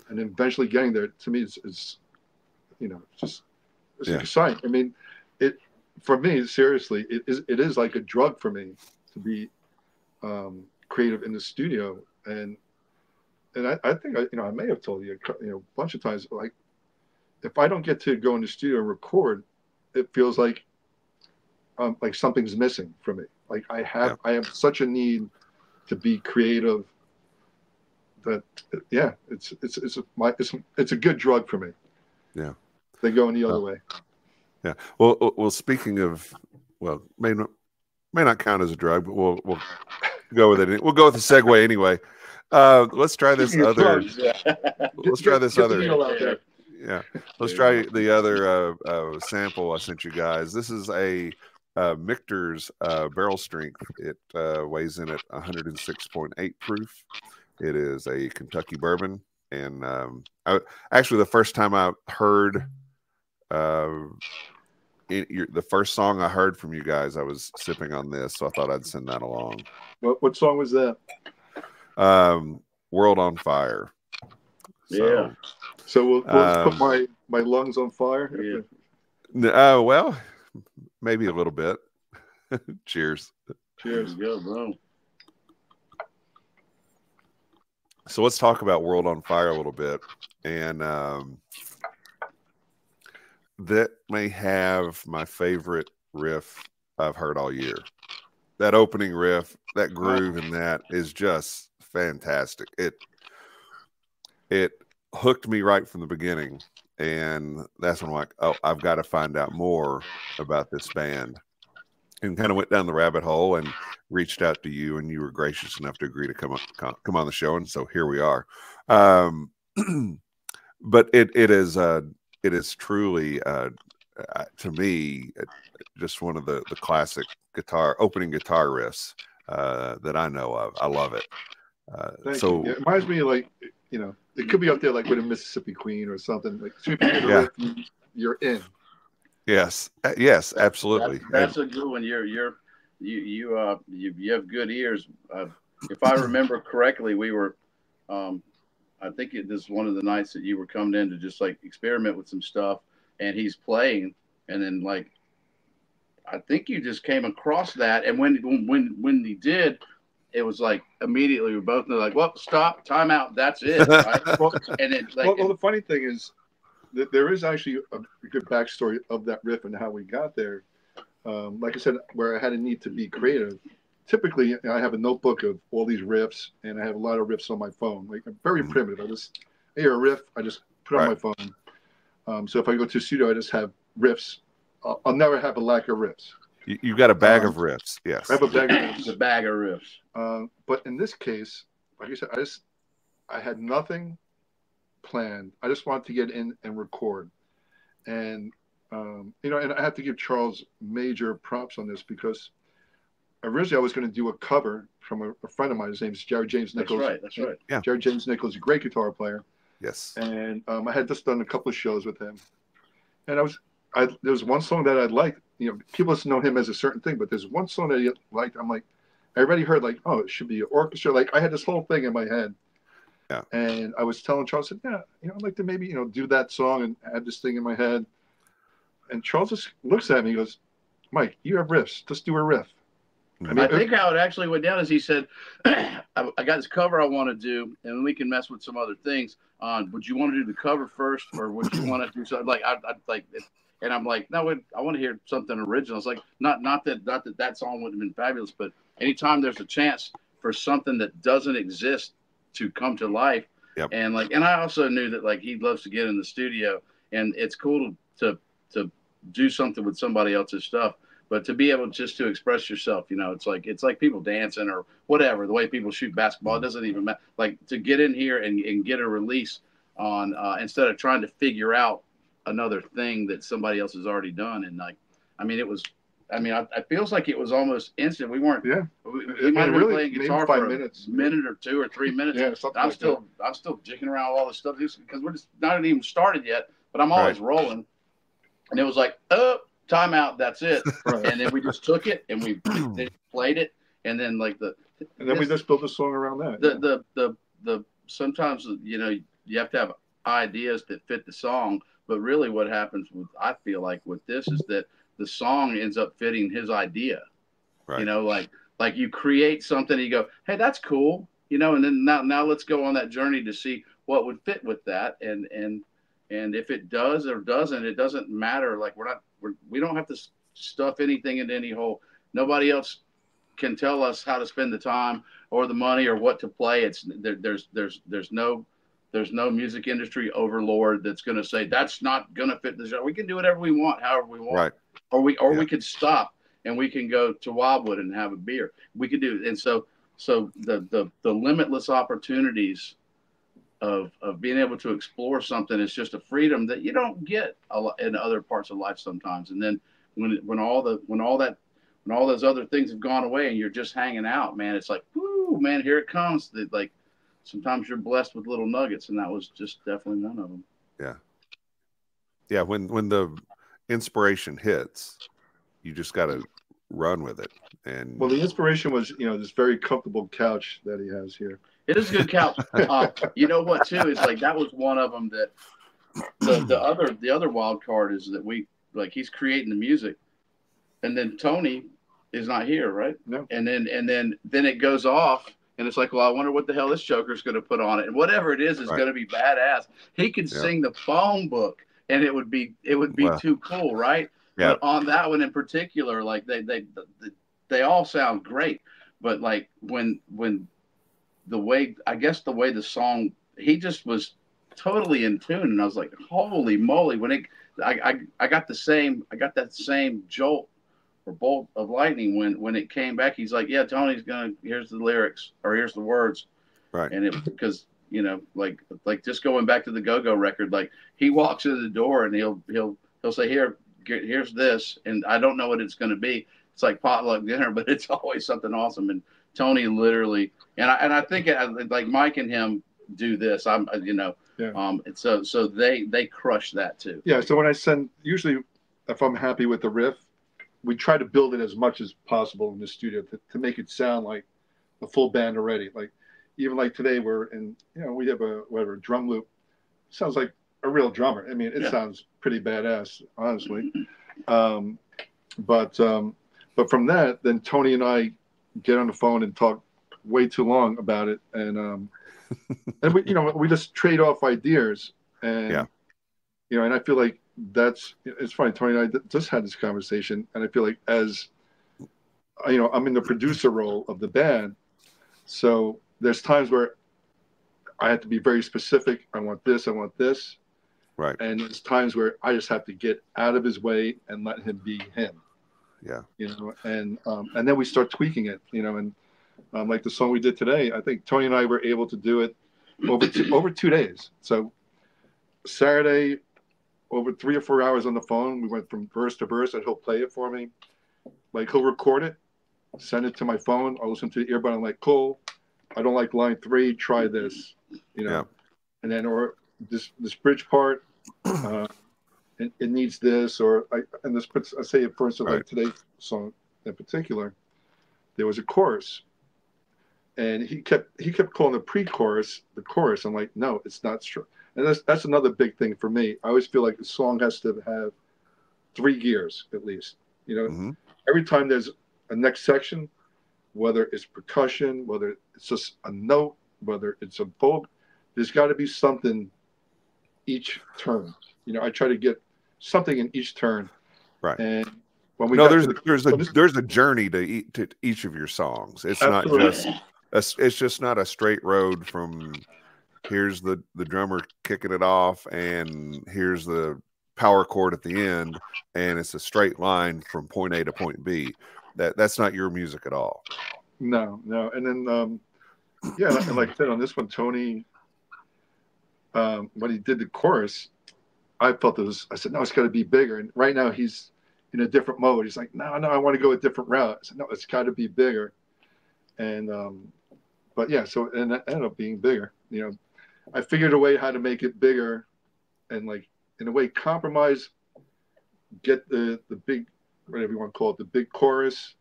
and then eventually getting there. To me, it's just exciting. I mean, for me, seriously, it is like a drug for me to be creative in the studio, and I think I may have told you a bunch of times, like, if I don't get to go in the studio and record, it feels like something's missing for me. Like I have such a need to be creative that it's a good drug for me. Yeah, they go in the other way. Yeah. Well. Speaking of, may not count as a drug, but we'll go with it. We'll go with the segue anyway. Let's try this other. Let's try this other. Yeah. Let's try the other sample I sent you guys. This is a Michter's barrel strength. It weighs in at 106.8 proof. It is a Kentucky bourbon, and actually the first time I heard the first song I heard from you guys, I was sipping on this, so I thought I'd send that along. What song was that? World on Fire. Yeah. So we'll put my lungs on fire. Yeah. Well, maybe a little bit. Cheers. Cheers. Go, bro. So let's talk about World on Fire a little bit. And that may have my favorite riff I've heard all year. That opening riff, that groove in that is just fantastic. It hooked me right from the beginning. And that's when I'm like, oh, I've got to find out more about this band. And kind of went down the rabbit hole and reached out to you, and you were gracious enough to agree to come on the show, and so here we are. But it is truly to me just one of the classic opening guitar riffs that I know of. I love it. So it reminds me of, like, it could be up there like with a Mississippi Queen or something. Like riff, you're in. Yes, absolutely. That's a good one. You have good ears. If I remember correctly, we were, I think this is one of the nights that you were coming in to just like experiment with some stuff, and he's playing, and then like, I think you just came across that, and when he did, it was like immediately we're both like, well, stop, time out, that's it. Right? And it like, the funny thing is, there is actually a good backstory of that riff and how we got there. Like I said, where I had a need to be creative. Typically, I have a notebook of all these riffs, and I have a lot of riffs on my phone. Like, I'm very primitive. I hear a riff, I just put it on my phone. So if I go to a studio, I just have riffs. I'll never have a lack of riffs. You've got a bag of riffs, yes. I have a bag of riffs. A bag of riffs. But in this case, like I said, I had nothing planned. I just wanted to get in and record, and and I have to give Charles major props on this, because originally I was going to do a cover from a friend of mine. His name's Jared James Nichols. That's right. Yeah. Jared James Nichols is a great guitar player. Yes. And I had just done a couple of shows with him, and there was one song that I liked. People just know him as a certain thing, but there's one song that he liked. I'm like, I already heard, like, oh, it should be an orchestra. Like, I had this whole thing in my head. Yeah. And I was telling Charles, I'd like to maybe, do that song and have this thing in my head. And Charles just looks at me and goes, Mike, you have riffs. Just do a riff. I think how it actually went down is he said, I got this cover I want to do, and we can mess with some other things. Would you want to do the cover first, or would you want to do something like, I'd like it? And I'm like, no, I want to hear something original. It's like, not that song would have been fabulous, but anytime there's a chance for something that doesn't exist to come to life. Yep. And I also knew that, like, he loves to get in the studio, and it's cool to do something with somebody else's stuff, but to be able just to express yourself, it's like people dancing or whatever, the way people shoot basketball, it doesn't even matter. Like, to get in here and get a release on, instead of trying to figure out another thing that somebody else has already done. And it feels like it was almost instant. We weren't. Yeah. He might have been playing guitar for 5 minutes. a minute or 2 or 3 minutes. Yeah, I'm still jicking around with all this stuff because we're just not even started yet. But I'm always rolling, and it was like, oh, timeout. That's it. Right. And then we just took it and we played it, and then like we just built a song around that. The sometimes you have to have ideas that fit the song, but really what happens I feel like with this is that the song ends up fitting his idea. Right. Like you create something and you go, hey, that's cool, and then now let's go on that journey to see what would fit with that, and if it does or doesn't, it doesn't matter. Like we don't have to stuff anything into any hole. Nobody else can tell us how to spend the time or the money or what to play. There's no music industry overlord that's going to say that's not going to fit the genre. We can do whatever we want, however we want, right. We could stop and we can go to Wildwood and have a beer. We could do, and so the limitless opportunities of being able to explore something is just a freedom that you don't get in other parts of life sometimes. And then when all those other things have gone away and you're just hanging out, man, it's like, whoo, man, here it comes. Like sometimes you're blessed with little nuggets, and that was just definitely one of them. Yeah. When the inspiration hits, you just got to run with it. And well, the inspiration was, this very comfortable couch that he has here. It is a good couch. You know what too is like that was one of them that the other wild card is that he's creating the music, and then Tony is not here, right? No. And then it goes off, and it's like, well, I wonder what the hell this Joker's going to put on it, and whatever it is going to be badass. He could sing the phone book, and it would be too cool, right? Yeah. But on that one in particular, like they all sound great, but like when the way the song, he just was totally in tune, and I was like, holy moly! When I got that same jolt or bolt of lightning when it came back. He's like, yeah, Tony's here's the lyrics or here's the words, right? And it because like just going back to the Go-Go record, like he walks in the door and he'll say, here's this, and I don't know what it's going to be. It's like potluck dinner, but it's always something awesome. And Tony literally, and I think like Mike and him do this. So they crush that too. Yeah. So when I usually if I'm happy with the riff, we try to build it as much as possible in the studio to make it sound like a full band already. Like even like today we're in, we have a drum loop. Sounds like a real drummer. I mean, it sounds pretty badass, honestly. But from that, then Tony and I get on the phone and talk way too long about it, and we just trade off ideas, and and I feel like it's funny. Tony and I just had this conversation, and I feel like as I'm in the producer role of the band, so there's times where I have to be very specific. I want this. Right. And there's times where I just have to get out of his way and let him be him. Yeah. And then we start tweaking it, and like the song we did today, I think Tony and I were able to do it over 2 days. So Saturday, over 3 or 4 hours on the phone, we went from verse to verse, and he'll play it for me. Like he'll record it, send it to my phone. I'll listen to the earbud. I'm like, cool. I don't like line 3. Try this, and then or this bridge part. It needs this, or I say it for instance, like today's song in particular, there was a chorus, and he kept calling the pre-chorus the chorus. I'm like, no, it's not true. And that's another big thing for me. I always feel like the song has to have 3 gears at least. Every time there's a next section, whether it's percussion, whether it's just a note, whether it's a vocal, there's got to be something each turn. I try to get something in each turn. Right. And when we there's a journey to each of your songs. It's absolutely. It's just not a straight road from here's the drummer kicking it off and here's the power chord at the end, and it's a straight line from point A to point B. That's not your music at all. No. And then and like I said on this one, Tony, when he did the chorus, I felt I said, no, it's got to be bigger. And right now he's in a different mode. He's like, no, I want to go a different route. I said, no, it's got to be bigger. And, but yeah, so, and that ended up being bigger. I figured a way how to make it bigger and like, in a way, compromise, get the big, whatever you want to call it, the big chorus,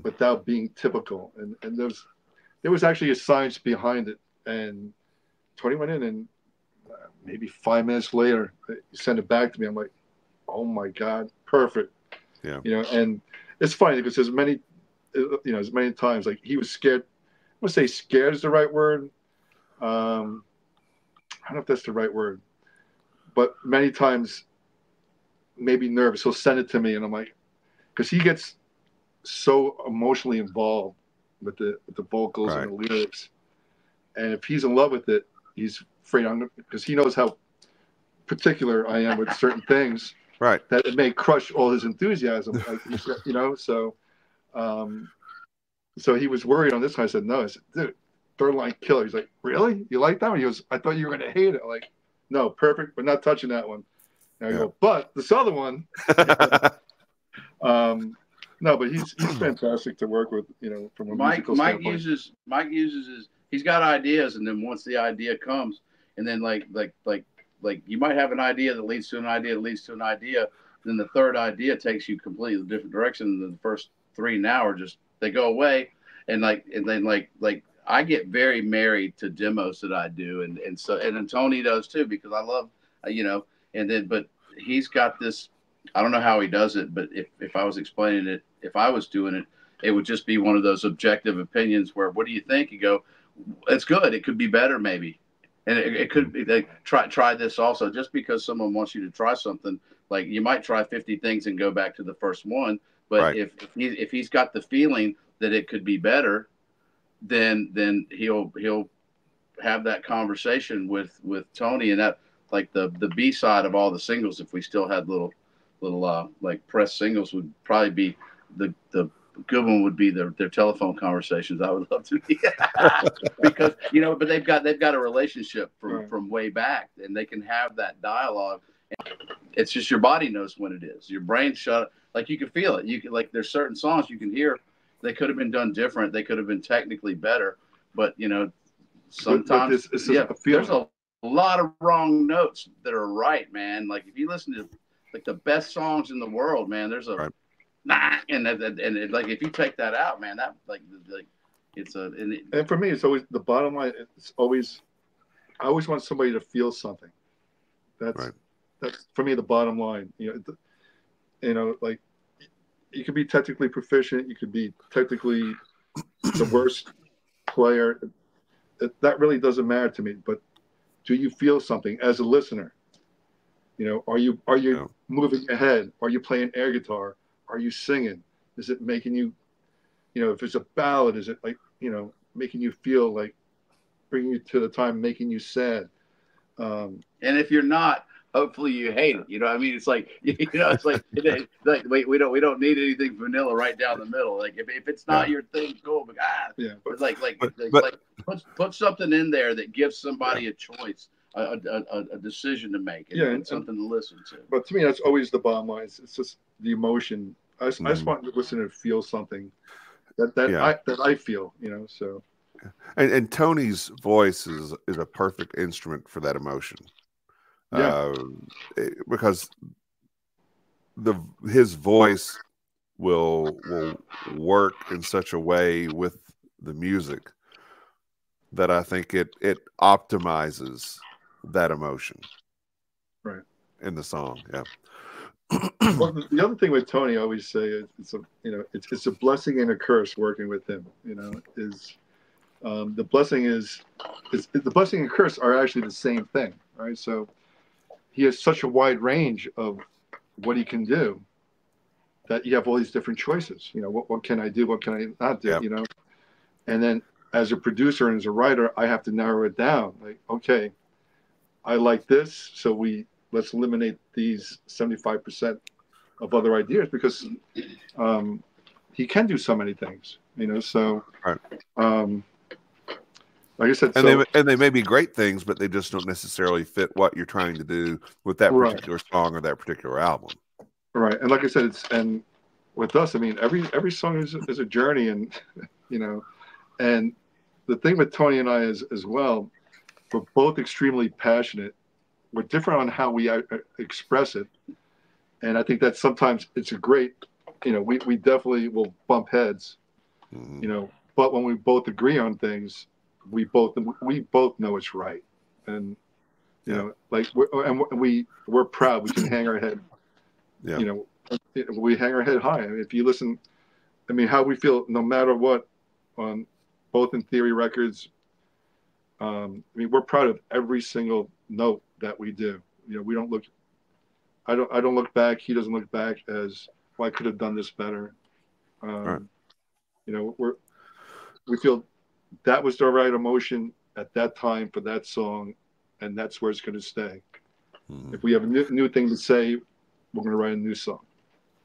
without being typical. And there was actually a science behind it. And Tony went in, and maybe 5 minutes later, he sent it back to me. I'm like, oh my God, perfect. Yeah. You know, and it's funny because as many times, like, he was scared. I would say scared is the right word. I don't know if that's the right word, but many times maybe nervous. He'll send it to me, and I'm like, because he gets so emotionally involved with the vocals and the lyrics. And if he's in love with it, he's afraid because he knows how particular I am with certain things. Right. That it may crush all his enthusiasm. Like, you know, so he was worried on this one. I said, no. I said, dude, third line killer. He's like, really? You like that one? He goes, I thought you were going to hate it. I'm like, no, perfect, but not touching that one. And I go, but this other one. No, but he's fantastic to work with, you know, from a musical standpoint. Mike uses his, he's got ideas, and then once the idea comes, and then like you might have an idea that leads to an idea that leads to an idea, then the third idea takes you completely different direction than the first three now are just, they go away. And then I get very married to demos that I do, and then Tony does too, because I love, you know, but he's got this, I don't know how he does it, but if I was explaining it, if I was doing it, it would just be one of those objective opinions where, what do you think? You go, it's good. It could be better maybe. And it could be, like, try this also. Just because someone wants you to try something, like, you might try 50 things and go back to the first one. But if he's got the feeling that it could be better, then he'll have that conversation with Tony. And that, like, the B side of all the singles, if we still had little like press singles, would probably be the good one would be their telephone conversations. I would love to be because, you know, but they've got a relationship from way back, and they can have that dialogue. It's just your body knows when it is. Your brain shut, like, you can feel it. You can, like, there's certain songs you can hear, they could have been done different. They could have been technically better, but, you know, sometimes there's a lot of wrong notes that are right, man. Like, if you listen to, like, the best songs in the world, man, there's a and like, if you take that out, man, that like it's a. And for me, it's always the bottom line. It's always, I always want somebody to feel something. That's for me the bottom line. You know, like, you could be technically proficient, you could be technically the worst player. That really doesn't matter to me. But do you feel something as a listener? You know, are you moving your head? Are you playing air guitar? Are you singing? Is it making you, you know, if it's a ballad, is it, like, you know, making you feel, like, bringing you to the time, making you sad? And if you're not, hopefully you hate it. You know what I mean? It's like, you know, it's like, we don't need anything vanilla right down the middle. Like, if it's not your thing, cool. But put something in there that gives somebody a choice. A decision to make, and something to listen to. But to me, that's always the bottom line. It's just the emotion. I just want the listener to feel something that I feel, you know. So, and Tony's voice is a perfect instrument for that emotion. Because his voice will work in such a way with the music that I think it optimizes that emotion in the song. Well, the other thing with Tony, I always say, is it's a blessing and a curse working with him. You know, is the blessing the blessing and curse are actually the same thing, right? So he has such a wide range of what he can do that you have all these different choices. You know, what can I do? What can I not do? You know, and then as a producer and as a writer, I have to narrow it down. Like, okay, I like this, so let's eliminate these 75% of other ideas, because he can do so many things, you know. So, like I said, and they may be great things, but they just don't necessarily fit what you're trying to do with that particular song or that particular album. Right, and like I said, and with us, I mean, every song is a journey, and you know, and the thing with Tony and I is as well, we're both extremely passionate. We're different on how we express it, and I think that sometimes it's a great we definitely will bump heads, but when we both agree on things, we both know it's right. And, like, we're proud. We can hang our head, we hang our head high. I mean, if you listen, I mean, how we feel no matter what on both In Theory records. I mean, we're proud of every single note that we do. We don't look, I don't look back. He doesn't look back as, well, I could have done this better. Right. We feel that was the right emotion at that time for that song, and that's where it's going to stay. If we have a new thing to say, we're going to write a new song.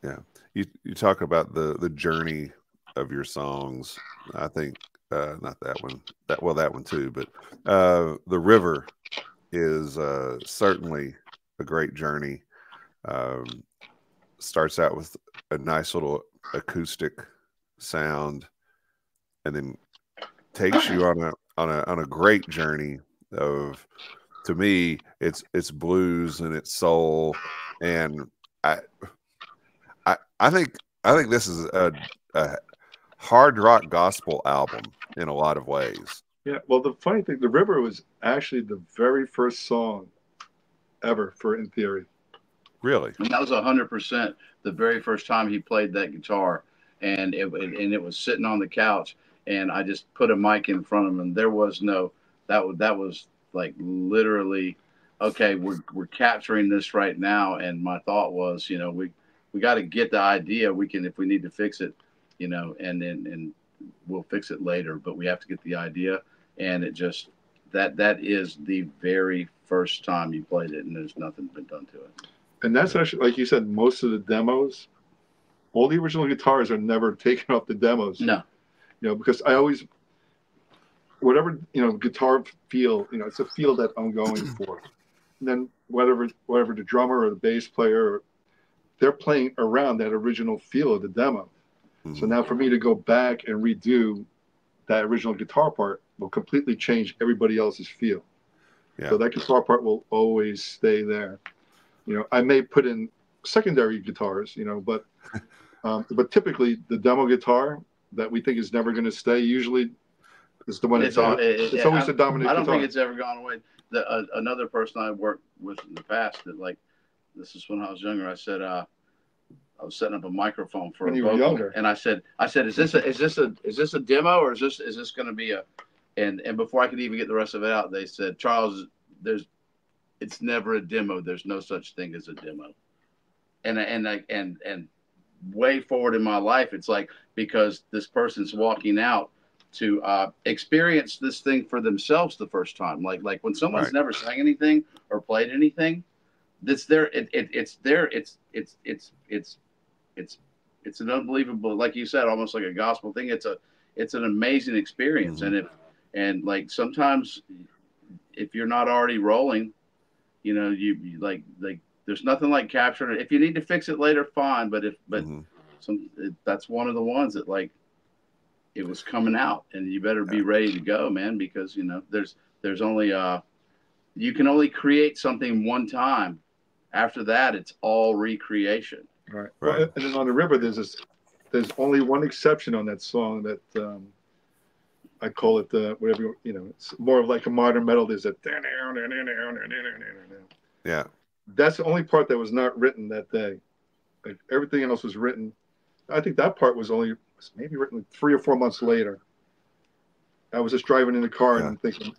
Yeah. You talk about the journey of your songs. I think not that one, that one too, but The River is certainly a great journey. Starts out with a nice little acoustic sound, and then takes you on a great journey of, to me, it's blues and it's soul, and I think this is a hard rock gospel album in a lot of ways. Yeah, well, the funny thing, The River was actually the very first song ever for In Theory. Really? And that was 100% the very first time he played that guitar, and it was sitting on the couch, and I just put a mic in front of him, and there was no, that was like literally, okay, we're capturing this right now, and my thought was, we got to get the idea. We can, if we need to fix it, and we'll fix it later, but we have to get the idea. And it just, that is the very first time you played it, and there's nothing been done to it. And that's actually, like you said, most of the demos, all the original guitars are never taken off the demos. No. Because I always, whatever, guitar feel, it's a feel that I'm going for. And then whatever the drummer or the bass player, they're playing around that original feel of the demo. So now for me to go back and redo that original guitar part will completely change everybody else's feel. Yeah. So that guitar part will always stay there. I may put in secondary guitars, but typically the demo guitar that we think is never going to stay usually is the one it's always the dominant guitar. I don't think it's ever gone away. Another person I worked with in the past that, like, this is when I was younger. I said, I was setting up a microphone for when a you were younger, and I said, is this a demo, or is this going to be a, and before I could even get the rest of it out, they said, Charles, it's never a demo. There's no such thing as a demo. And way forward in my life, it's like, because this person's walking out to experience this thing for themselves the first time. Like when someone's never sang anything or played anything, it's an unbelievable, like you said, almost like a gospel thing. It's an amazing experience. And like sometimes if you're not already rolling, you like there's nothing like capturing it. If you need to fix it later, fine. But that's one of the ones that, like, it was coming out, and you better be ready to go, man, because there's only you can only create something one time. After that, it's all recreation. Right. Well, and then on The River, there's only one exception on that song that I call it whatever, it's more of like a modern metal. There's a yeah. That's the only part that was not written that day. Like everything else was written. I think that part was maybe written like 3 or 4 months later. I was just driving in the car and I'm thinking,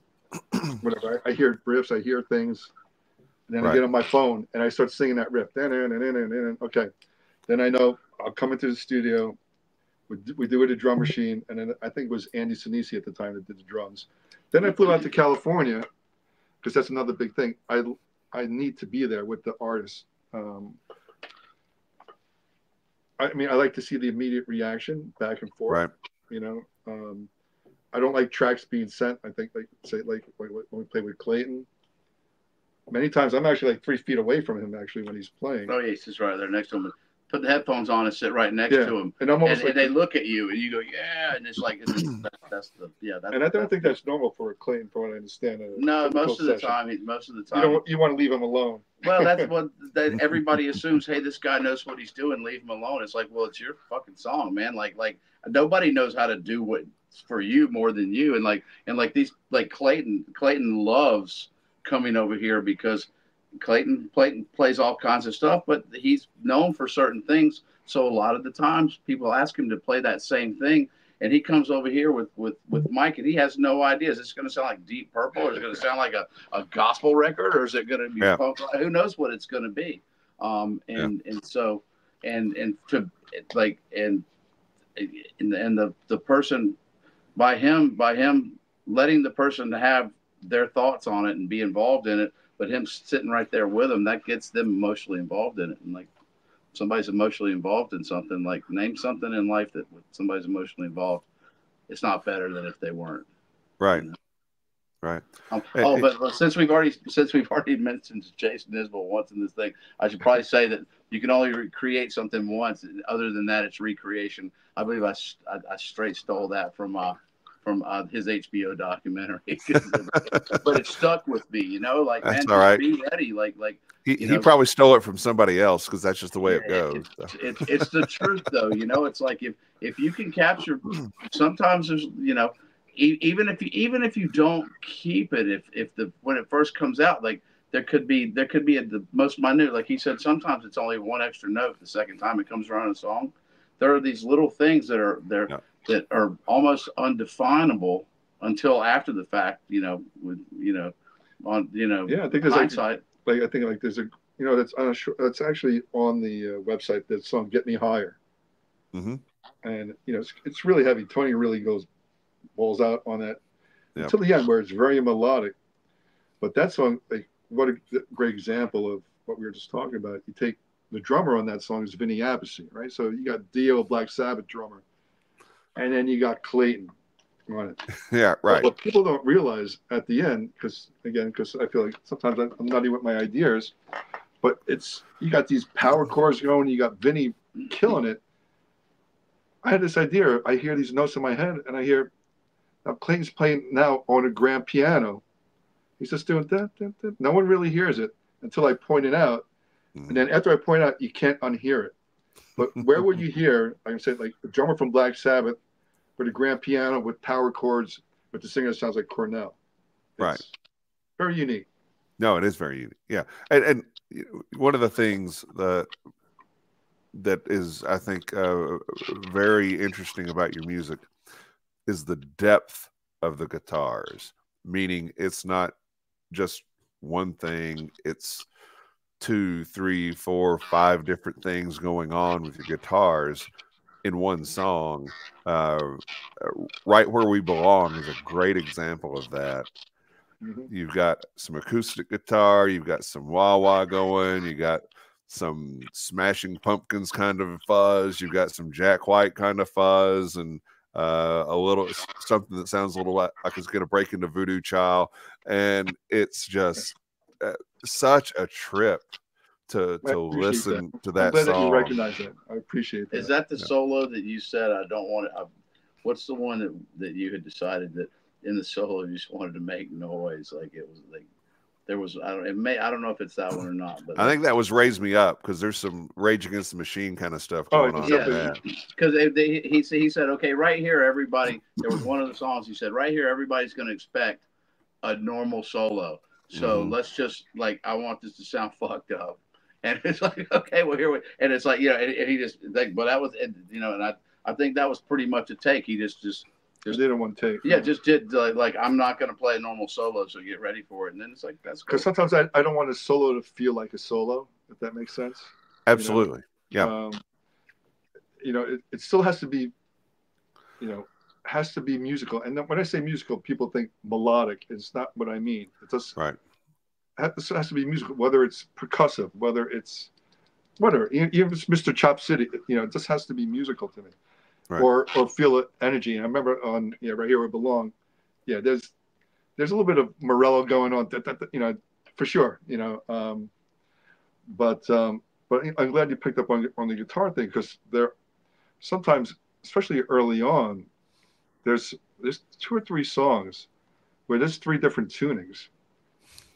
whatever. I hear riffs, I hear things, and then I get on my phone and I start singing that riff. Okay, then I know I'll come into the studio. We do it at a drum machine, and then I think it was Andy Sinisi at the time that did the drums. Then I flew out to California because that's another big thing. I need to be there with the artist. I mean, I like to see the immediate reaction back and forth. Right. I don't like tracks being sent. I think, like when we play with Clayton, many times I'm actually like 3 feet away from him actually when he's playing. Oh, yeah, he's just right there next to him. put the headphones on and sit right next to them, and I'm almost and they look at you, and you go, yeah, and it's like that's the and I don't think that's normal for a Clayton, from what I understand. No, most of the time, you want to leave him alone. Well, that's what everybody assumes. Hey, this guy knows what he's doing. Leave him alone. It's like, well, it's your fucking song, man. Like nobody knows how to do what's for you more than you. And like these, like Clayton loves coming over here because Clayton plays all kinds of stuff, but he's known for certain things. So a lot of the times people ask him to play that same thing, and he comes over here with Mike, and he has no idea. Is this going to sound like Deep Purple, or is it going to sound like a gospel record, or is it going to be punk? Who knows what it's going to be? And the person, by him letting the person have their thoughts on it and be involved in it, but him sitting right there with them, that gets them emotionally involved in it. And like, somebody's emotionally involved in something, like name something in life that somebody's emotionally involved, it's not better than if they weren't. Right. You know? Right. But since we've already mentioned Jason Isbell once in this thing, I should probably say that you can only recreate something once. Other than that, it's recreation. I believe I straight stole that from his HBO documentary, but it stuck with me. You know, like, that's man, all right. Be ready. Like he probably stole it from somebody else, because that's just the way it goes. It's the truth, though. You know, it's like if you can capture, sometimes there's, you know, even if you don't keep it, when it first comes out, like there could be at the most minute, like he said, sometimes it's only one extra note the second time it comes around in a song. There are these little things that are there that are almost undefinable until after the fact. You know, I think there's hindsight. I think there's a, you know, that's actually on the website, that song "Get Me Higher," and you know, it's really heavy. Tony really balls out on that until the end, where it's very melodic. But that song, like, what a great example of what we were just talking about. You take the drummer on that song is Vinny Appice, right? So you got Dio, Black Sabbath drummer, and then you got Clayton on it. Yeah, right. But what people don't realize at the end, because I feel like sometimes I'm nutty with my ideas, but you got these power chords going, you got Vinny killing it. I had this idea. I hear these notes in my head, and I hear, now Clayton's playing now on a grand piano. He's just doing that. No one really hears it until I point it out. And then after I point out, you can't unhear it. But where would you hear, I can say, like the drummer from Black Sabbath with a grand piano with power chords, but the singer sounds like Cornell. Right. Very unique. No, it is very unique. Yeah. And one of the things that is, I think, very interesting about your music is the depth of the guitars, meaning it's not just one thing, it's 2, 3, 4, 5 different things going on with your guitars in one song. Right Where We Belong is a great example of that. You've got some acoustic guitar, you've got some wah-wah going, you got some Smashing Pumpkins kind of fuzz, you've got some Jack White kind of fuzz, and a little something that sounds a little like it's going to break into Voodoo Child, and it's just such a trip to listen to that song. I'm glad that you recognize that. I appreciate that. Is that the solo that you said I don't want to? What's the one that you had decided that in the solo you just wanted to make noise, like it was like there was, I don't know if it's that one or not, but I think that was Raise Me Up, because there's some Rage Against the Machine kind of stuff going on. Yeah, because he said, okay, right here, everybody. There was one of the songs he said, right here, everybody's going to expect a normal solo. So let's just, like, I want this to sound fucked up, and it's like, okay, well, here we, and it's like, you know, and he just like, but that was, you know, and I think that was pretty much a take. He just didn't want to take. Yeah, just did like I'm not going to play a normal solo, so get ready for it. And then it's like, that's cool. Because sometimes I don't want a solo to feel like a solo, if that makes sense. Absolutely. You know? Yeah. You know, it still has to be, you know, has to be musical. And when I say musical, people think melodic. It's not what I mean. It just it has to be musical, whether it's percussive, whether it's whatever. Even if it's Mr. Chop City, you know, it just has to be musical to me. Right. Or feel it energy. And I remember on Right Here We Belong, there's a little bit of Morello going on, you know, for sure, you know. But But I'm glad you picked up on the guitar thing, because there sometimes, especially early on, there's 2 or 3 songs where there's 3 different tunings,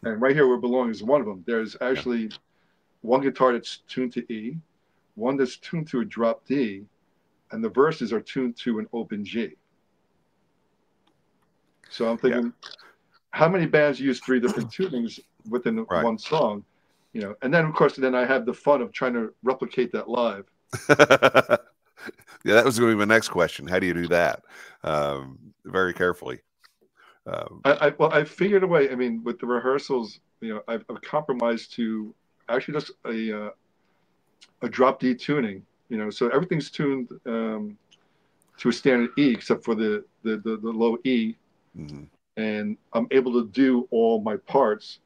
and right here where Belong is one of them. There's actually one guitar that's tuned to E, one that's tuned to a drop D, and the verses are tuned to an open G. So I'm thinking, how many bands use 3 different tunings within one song? You know, and then of course, then I have the fun of trying to replicate that live. Yeah, that was going to be my next question. How do you do that? Very carefully. I figured a way. I mean, with the rehearsals, you know, I've compromised to actually just a drop D tuning. You know, so everything's tuned to a standard E except for the low E, and I'm able to do all my parts.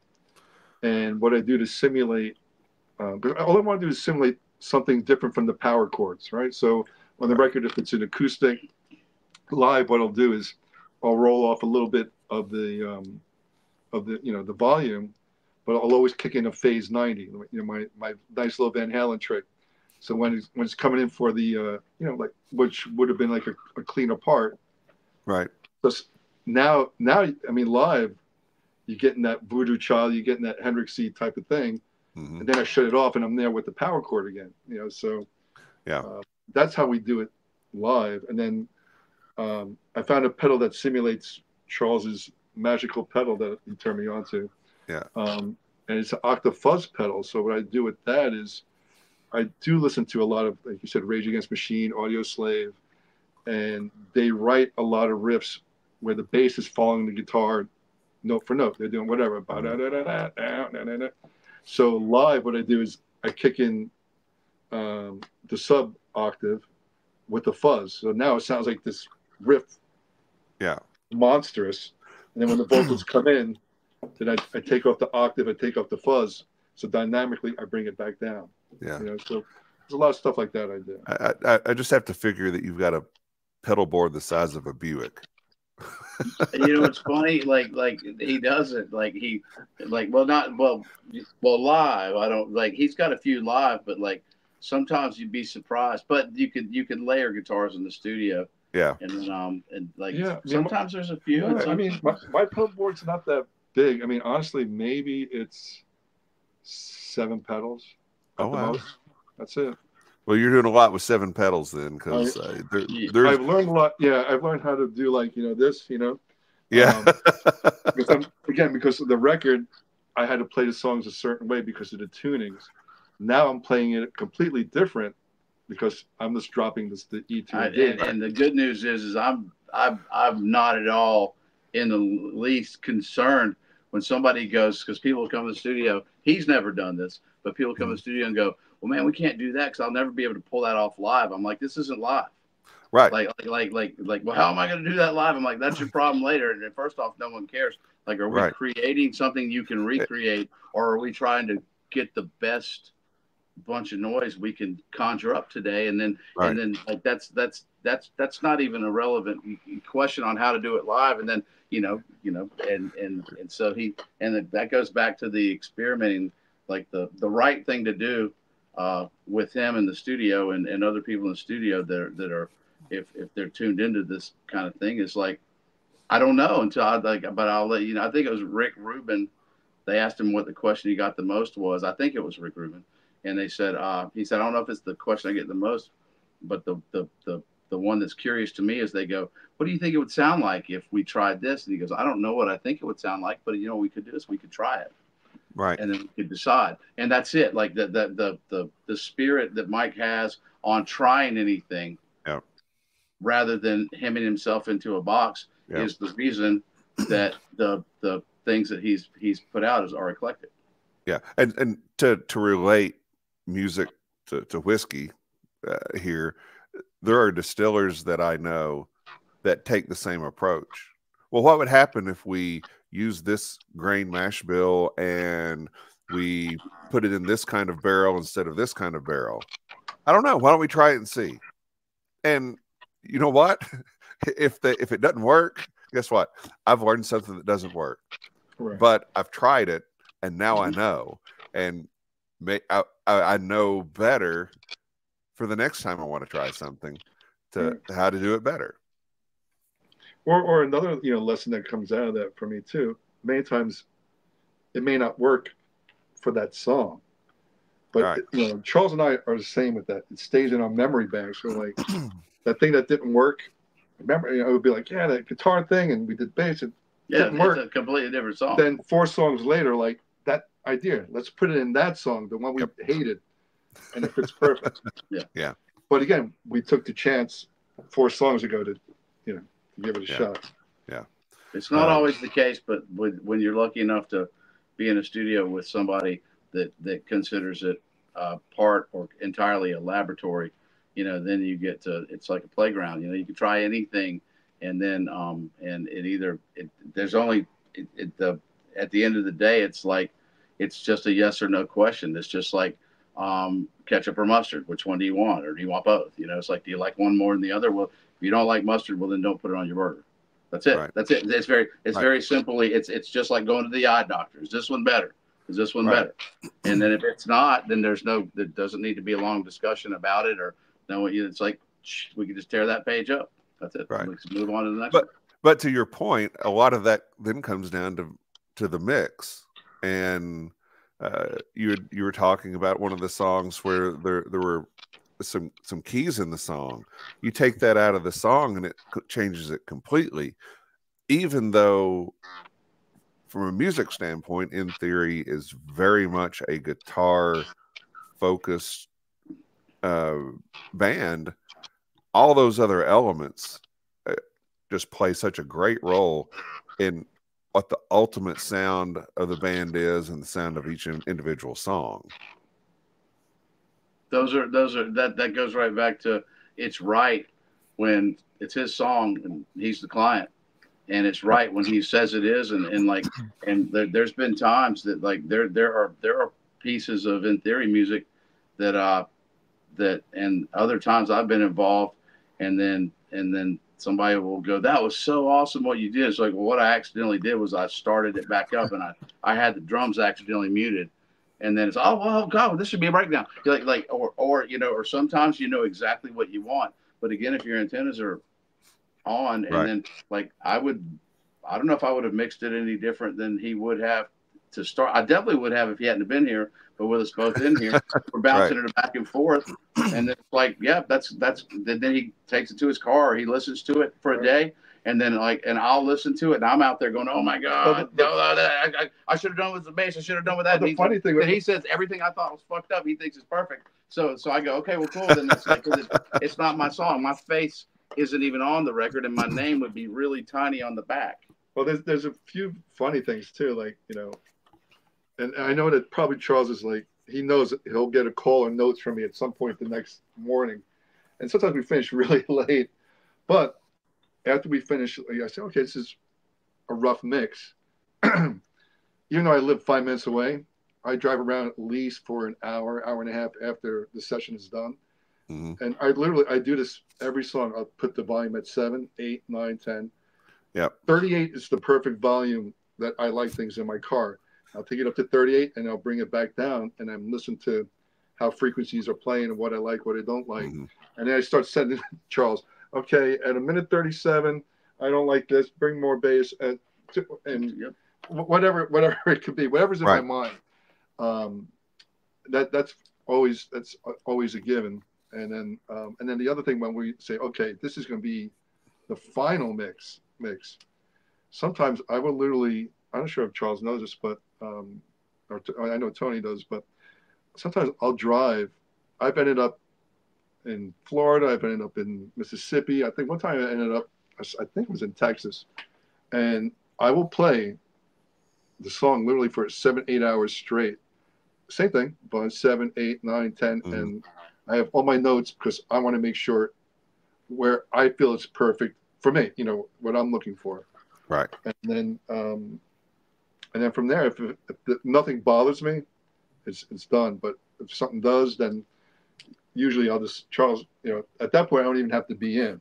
And what I do to simulate, all I want to do is simulate something different from the power chords, right? So on the record, if it's an acoustic, live, what I'll do is I'll roll off a little bit of the you know, the volume, but I'll always kick in a phase 90. You know, my nice little Van Halen trick. So when it's coming in for the you know, like, which would have been like a cleaner part, right? But now I mean, live, you're getting that Voodoo Child, you're getting that Hendrixy type of thing, and then I shut it off and I'm there with the power chord again. You know, so that's how we do it live. And then I found a pedal that simulates Charles's magical pedal that he turned me on to. And it's an octave fuzz pedal. So what I do with that is I do listen to a lot of, like you said, Rage Against the Machine, Audio Slave, and they write a lot of riffs where the bass is following the guitar note for note. They're doing whatever. So live, what I do is I kick in the sub octave with the fuzz. So now it sounds like this riff, monstrous. And then when the vocals come in, then I take off the octave, I take off the fuzz. So dynamically, I bring it back down. You know, so there's a lot of stuff like that I do. I just have to figure that you've got a pedal board the size of a Buick. You know, it's funny, like he doesn't, well live, I don't, like, he's got a few live, but like sometimes you'd be surprised. But you could layer guitars in the studio. And sometimes there's a few. I mean, my pedal board's not that big. I mean, honestly, maybe it's 7 pedals at the most. That's it. Well, you're doing a lot with 7 pedals then, because I've learned a lot. Yeah, I've learned how to do, like, you know, this, you know. Because of the record, I had to play the songs a certain way because of the tunings. Now I'm playing it completely different because I'm just dropping the E to a D. And the good news is I'm not at all in the least concerned when somebody goes, because people come to the studio. He's never done this, but people come to the studio and go, well, man, we can't do that because I'll never be able to pull that off live. I'm like, this isn't live. Right. Like, well, how am I going to do that live? I'm like, that's your problem later. And first off, no one cares. Like, are we creating something you can recreate, or are we trying to get the best bunch of noise we can conjure up today? And then like that's not even a relevant question on how to do it live. And then and so that goes back to the experimenting, like the right thing to do with him in the studio and other people in the studio that are if they're tuned into this kind of thing, is like, I don't know until but I'll let you know. I think it was Rick Rubin. They asked him what the question he got the most was. I think it was Rick Rubin. And they said, he said, I don't know if it's the question I get the most, but the one that's curious to me is they go, what do you think it would sound like if we tried this? And he goes, I don't know what I think it would sound like, but you know what we could do is we could try it. Right. And then we could decide. And that's it. Like the spirit that Mike has on trying anything rather than hemming himself into a box is the reason that the things that he's put out are eclectic. Yeah. And to relate music to whiskey here, there are distillers that I know that take the same approach. Well, what would happen if we use this grain mash bill and we put it in this kind of barrel instead of this kind of barrel? I don't know. Why don't we try it and see? And you know what? If it doesn't work, guess what? I've learned something that doesn't work. Right. But I've tried it, and now I know. And I know better for the next time I want to try something to how to do it better. Or another, lesson that comes out of that for me too. Many times it may not work for that song, but Charles and I are the same with that. It stays in our memory banks. So like that thing that didn't work, remember, it would be like, yeah, that guitar thing, and we did bass. It didn't work. It's a completely different song. Then 4 songs later, like that idea, let's put it in that song, the one we hated, and it fits perfect. Yeah. But again, we took the chance 4 songs ago to, give it a shot. Yeah. It's not always the case, but when you're lucky enough to be in a studio with somebody that considers it part or entirely a laboratory, then you get to, it's like a playground. You can try anything, and then and there's only at the end of the day, it's just a yes or no question. It's just like ketchup or mustard. Which one do you want, or do you want both? It's like, do you like one more than the other? Well, if you don't like mustard, well then don't put it on your burger. That's it. Right. That's it. It's very simply. It's just like going to the eye doctor. Is this one better? Is this one better? And then if it's not, then there doesn't need to be a long discussion about it, or no. It's like we can just tear that page up. That's it. Right. Let's move on to the next one. But to your point, a lot of that then comes down to the mix, and you were talking about one of the songs where there were some keys in the song. You take that out of the song and it changes it completely, even though from a music standpoint, In Theory is very much a guitar focused band. All those other elements just play such a great role in what the ultimate sound of the band is and the sound of each individual song. That goes right back to, it's right when it's his song and he's the client, and it's right when he says it is, and there's been times that like there are pieces of In Theory music that and other times I've been involved, and then somebody will go, that was so awesome what you did. It's like, well, what I accidentally did was I started it back up, and I had the drums accidentally muted. And then it's, oh, well, God, this should be a breakdown. Or sometimes exactly what you want. But again, if your antennas are on, and then like I don't know if I would have mixed it any different than he would have to start. I definitely would have if he hadn't been here. But with us both in here, we're bouncing it back and forth. And it's like, yeah, that's. Then he takes it to his car, or he listens to it for a day. And then and I'll listen to it, and I'm out there going, "Oh my God, I should have done with the bass. I should have done with that." The funny thing that he says everything I thought was fucked up, he thinks is perfect. So I go, okay, well, cool. Then it's like, it's not my song. My face isn't even on the record, and my name would be really tiny on the back. Well, there's a few funny things too, like and I know that probably Charles is like, he knows that he'll get a call or notes from me at some point the next morning, and sometimes we finish really late, but after we finish, I say, okay, this is a rough mix. Even though I live 5 minutes away, I drive around at least for an hour and a half after the session is done. Mm-hmm. And I do this every song. I'll put the volume at 7, 8, 9, 10. Yeah. 38 is the perfect volume that I like things in my car. I'll take it up to 38 and I'll bring it back down, and I'm listening to how frequencies are playing and what I like, what I don't like. Mm-hmm. And then I start sending Charles, okay, at a minute 37, I don't like this. Bring more bass, whatever it could be, whatever's in my mind. That's always a given. And then the other thing, when we say, okay, this is going to be the final mix. Sometimes I will literally, I'm not sure if Charles knows this, but I know Tony does, but sometimes I'll drive. I've ended up in Florida. I've ended up in Mississippi. I think one time I ended up, I think it was in Texas. And I will play the song literally for 7-8 hours straight. Same thing, but 7, 8, 9, 10. Mm-hmm. And I have all my notes because I want to make sure where I feel it's perfect for me, what I'm looking for. Right. And then from there, if nothing bothers me, it's done. But if something does, then usually I'll just, Charles, at that point, I don't even have to be in.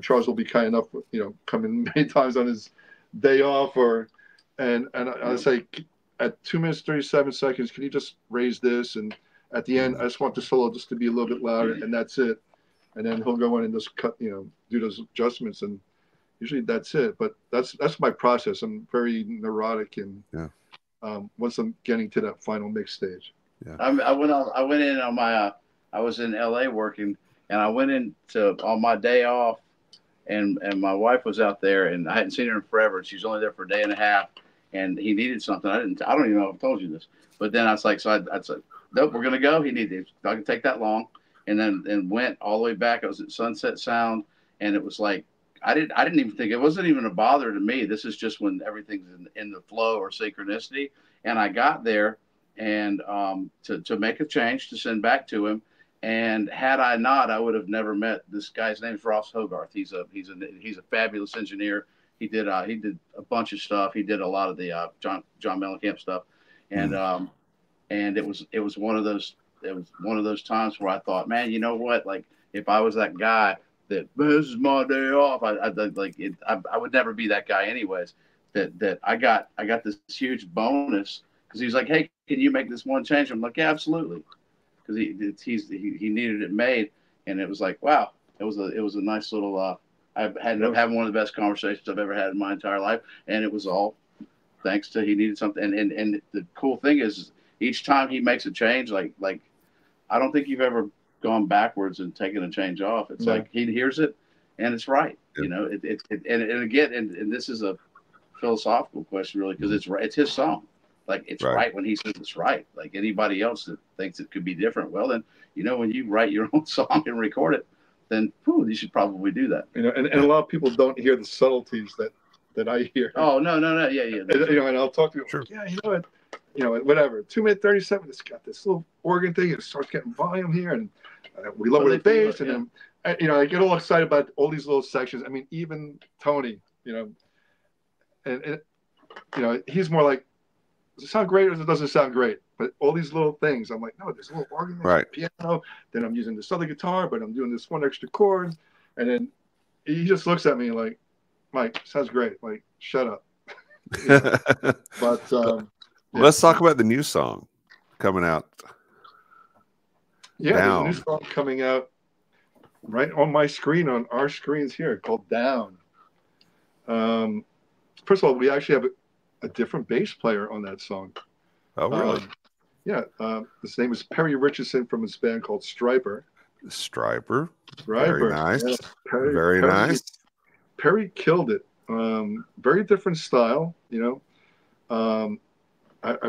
Charles will be kind enough, come in many times on his day off, and I'll say, at 2 minutes 37 seconds, can you just raise this? And at the end, I just want the solo just to be a little bit louder, and that's it. And then he'll go in and just cut, do those adjustments, and usually that's it. But that's my process. I'm very neurotic, and once I'm getting to that final mix stage. Yeah. I went in on my. I was in LA working, and I went on my day off, and my wife was out there, and I hadn't seen her in forever. She was only there for a day and a half, and he needed something. I don't even know if I told you this, but then I was like, I said, nope, we're gonna go. He needed. It's not gonna take that long, and went all the way back. I was at Sunset Sound, and it was like I didn't even think it wasn't even a bother to me. This is just when everything's in the flow or synchronicity, and I got there, and to make a change to send back to him. And had I not, I would have never met this guy's name is Ross Hogarth. He's a fabulous engineer. He did a bunch of stuff. He did a lot of the John Mellencamp stuff, and it was one of those times where I thought, man, you know what? Like if I was that guy that this is my day off, I would never be that guy anyways. That I got this huge bonus because he's like, hey, can you make this one change? I'm like, yeah, absolutely. Because he needed it made, and it was like, wow, it was a nice little. I ended up having one of the best conversations I've ever had in my entire life, and it was all thanks to he needed something. And the cool thing is, each time he makes a change, like I don't think you've ever gone backwards and taken a change off. It's like he hears it, and it's right. Yeah. And again, and this is a philosophical question, really, because it's his song. Like it's right when he says it's right. Like anybody else that thinks it could be different, well then, when you write your own song and record it, then you should probably do that. And a lot of people don't hear the subtleties that I hear. Oh no, yeah. And I'll talk to people. Sure. Yeah, whatever. 2 minutes 37. It's got this little organ thing. It starts getting volume here, and we lower the bass, and then I get all excited about all these little sections. I mean, even Tony, and he's more like, does it sound great or it doesn't sound great? But all these little things, I'm like, no, there's a little organ, there's a piano. Then I'm using this other guitar, but I'm doing this one extra chord. And then he just looks at me like, Mike, sounds great. Like, shut up. But let's talk about the new song coming out. Yeah, there's a new song coming out right on my screen, on our screens here, called Down. First of all, we actually have a different bass player on that song. Oh, really? His name is Perry Richardson from his band called Striper. Striper. Very nice. Yeah. Very nice. Perry killed it. Very different style, I've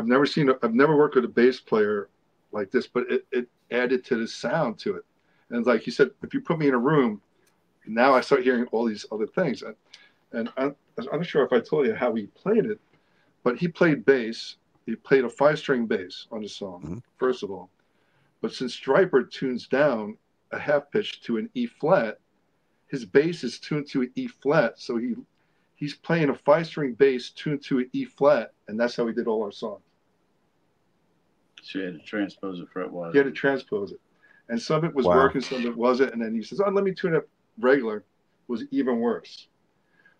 never worked with a bass player like this, but it added to the sound to it. And like he said, if you put me in a room, now I start hearing all these other things. And I'm not sure if I told you how he played it, but he played bass. He played a 5-string bass on the song, first of all. But since Striper tunes down a half pitch to an E flat, his bass is tuned to an E flat. So he's playing a 5-string bass tuned to an E flat, and that's how he did all our songs. So you had to transpose it fretwise. He had to transpose it. And some of it was working, some of it wasn't. And then he says, let me tune it up regular. It was even worse.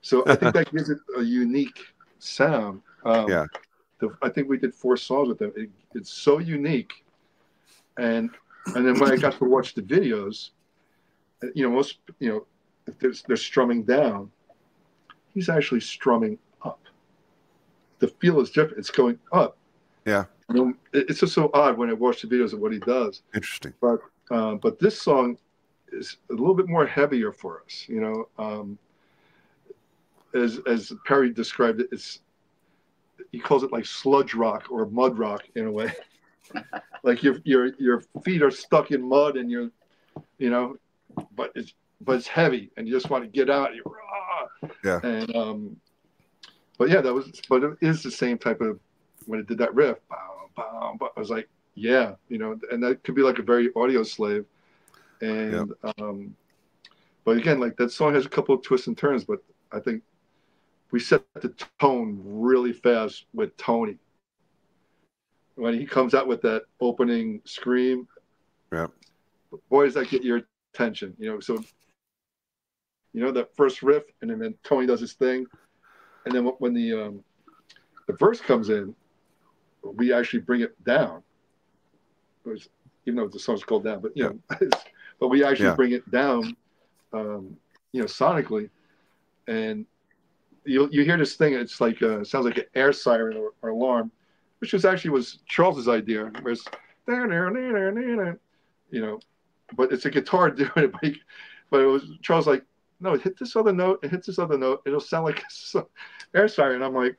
So I think that gives it a unique sound. I think we did 4 songs with him. It's so unique. And then when I got to watch the videos, most, if they're strumming down, he's actually strumming up. The feel is different. It's going up. Yeah. It's just so odd when I watch the videos of what he does. Interesting. But this song is a little bit more heavier for us. As Perry described it, he calls it like sludge rock or mud rock in a way. Like your feet are stuck in mud and but it's heavy and you just want to get out. Yeah. And but it is the same type of when it did that riff. I was like, yeah, and that could be like a very audio slave. And but again, like that song has a couple of twists and turns, but I think we set the tone really fast with Tony. When he comes out with that opening scream, boy, does that get your attention, So, that first riff, and then Tony does his thing, and then when the verse comes in, we actually bring it down. Even though the song's called Down, but but we actually bring it down, sonically, and you hear this thing. It's like sounds like an air siren or alarm, which was Charles's idea. Whereas, but it's a guitar doing it. But it was Charles like, no, hit this other note. It hits this other note. It'll sound like an air siren. I'm like,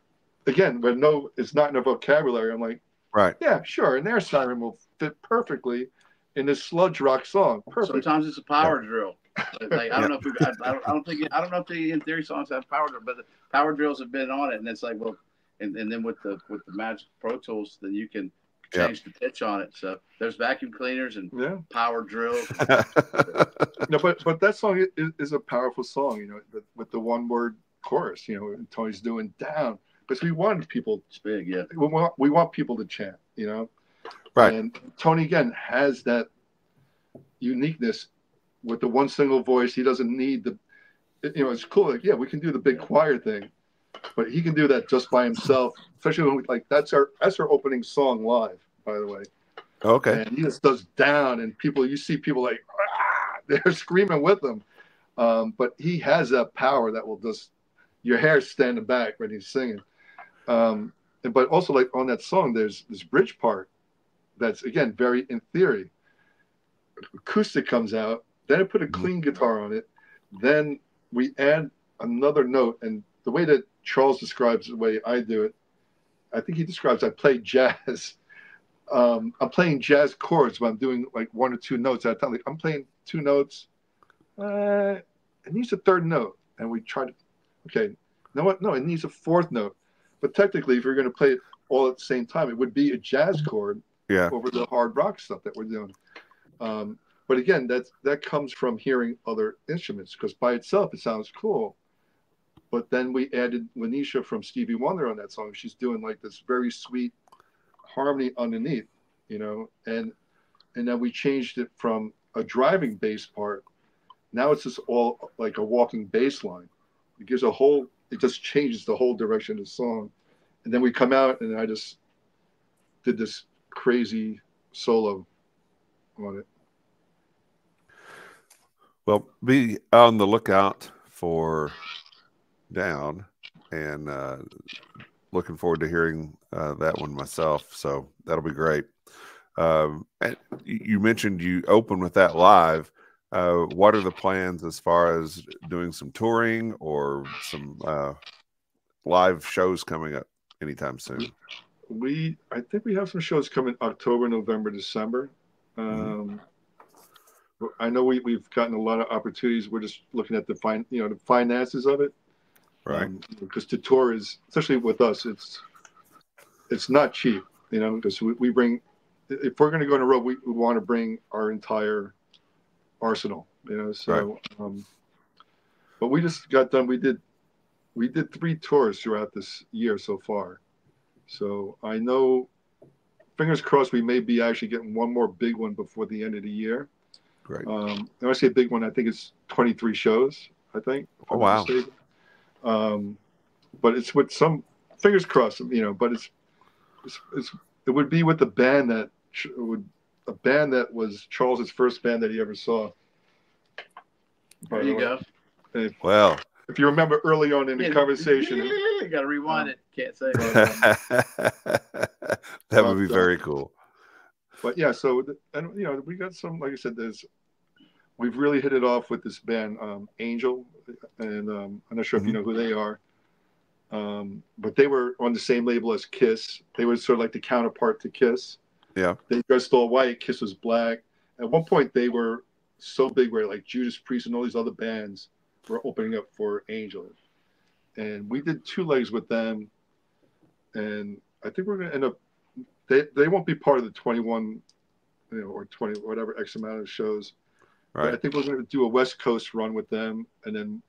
again, but no, it's not in the vocabulary. I'm like, right, yeah, sure, an air siren will fit perfectly in this sludge rock song. Perfect. Sometimes it's a power drill. Like I don't know if I don't know if the In Theory songs have power drill, but the power drills have been on it, and it's like, well, and then with the Magic Pro Tools, then you can change the pitch on it. So there's vacuum cleaners and power drills. No, but that song is a powerful song, with the one word chorus, and Tony's doing down, because we want people. It's big, yeah. We want people to chant, Right. And Tony again has that uniqueness with the one single voice. He doesn't need it's cool. Like, we can do the big choir thing, but he can do that just by himself. Especially when that's our opening song live, by the way. Okay. And he just does down, and you see people like they're screaming with him. But he has that power that will just your hair's standing back when he's singing. But also like on that song, there's this bridge part that's again very In Theory. Acoustic comes out, then I put a clean guitar on it, then we add another note, and the way that Charles describes the way I do it, I think he describes I play jazz. I'm playing jazz chords when I'm doing like one or two notes at a time. Like I'm playing two notes, it needs a third note, and we try to. Okay, you know what? No, it needs a fourth note. But technically, if you're going to play it all at the same time, it would be a jazz chord over the hard rock stuff that we're doing. But again, that comes from hearing other instruments, because by itself it sounds cool. But then we added Lanisha from Stevie Wonder on that song. She's doing like this very sweet harmony underneath, and then we changed it from a driving bass part. Now it's just all like a walking bass line. It gives it just changes the whole direction of the song. And then we come out, and I just did this crazy solo on it. Well, be on the lookout for Down, and looking forward to hearing that one myself. So that'll be great. And you mentioned you open with that live. What are the plans as far as doing some touring or some live shows coming up anytime soon? I think we have some shows coming October, November, December. I know we've gotten a lot of opportunities. We're just looking at the finances of it, right? Because to tour is, especially with us, it's not cheap, because we bring, if we're going to go on a road, we want to bring our entire arsenal, So, right. But we just got done. We did 3 tours throughout this year so far. So I know, fingers crossed, we may be actually getting one more big one before the end of the year. Great. When I say big one, I think it's 23 shows, I think. Oh, wow. But it's with some, fingers crossed, but it would be with a band that was Charles's first band that he ever saw. There you go. If you remember early on in the conversation. You got to rewind it. Can't say that would be very cool. But yeah, so, and we got some, like I said, we've really hit it off with this band, Angel, and I'm not sure if you know who they are, but they were on the same label as Kiss. They were sort of like the counterpart to Kiss. Yeah. They dressed all white. Kiss was black. At one point, they were so big where like Judas Priest and all these other bands were opening up for Angel. And we did 2 legs with them. And I think we're going to end up, they won't be part of the 21, or 20, whatever X amount of shows. Right. But I think we're going to do a West Coast run with them, and then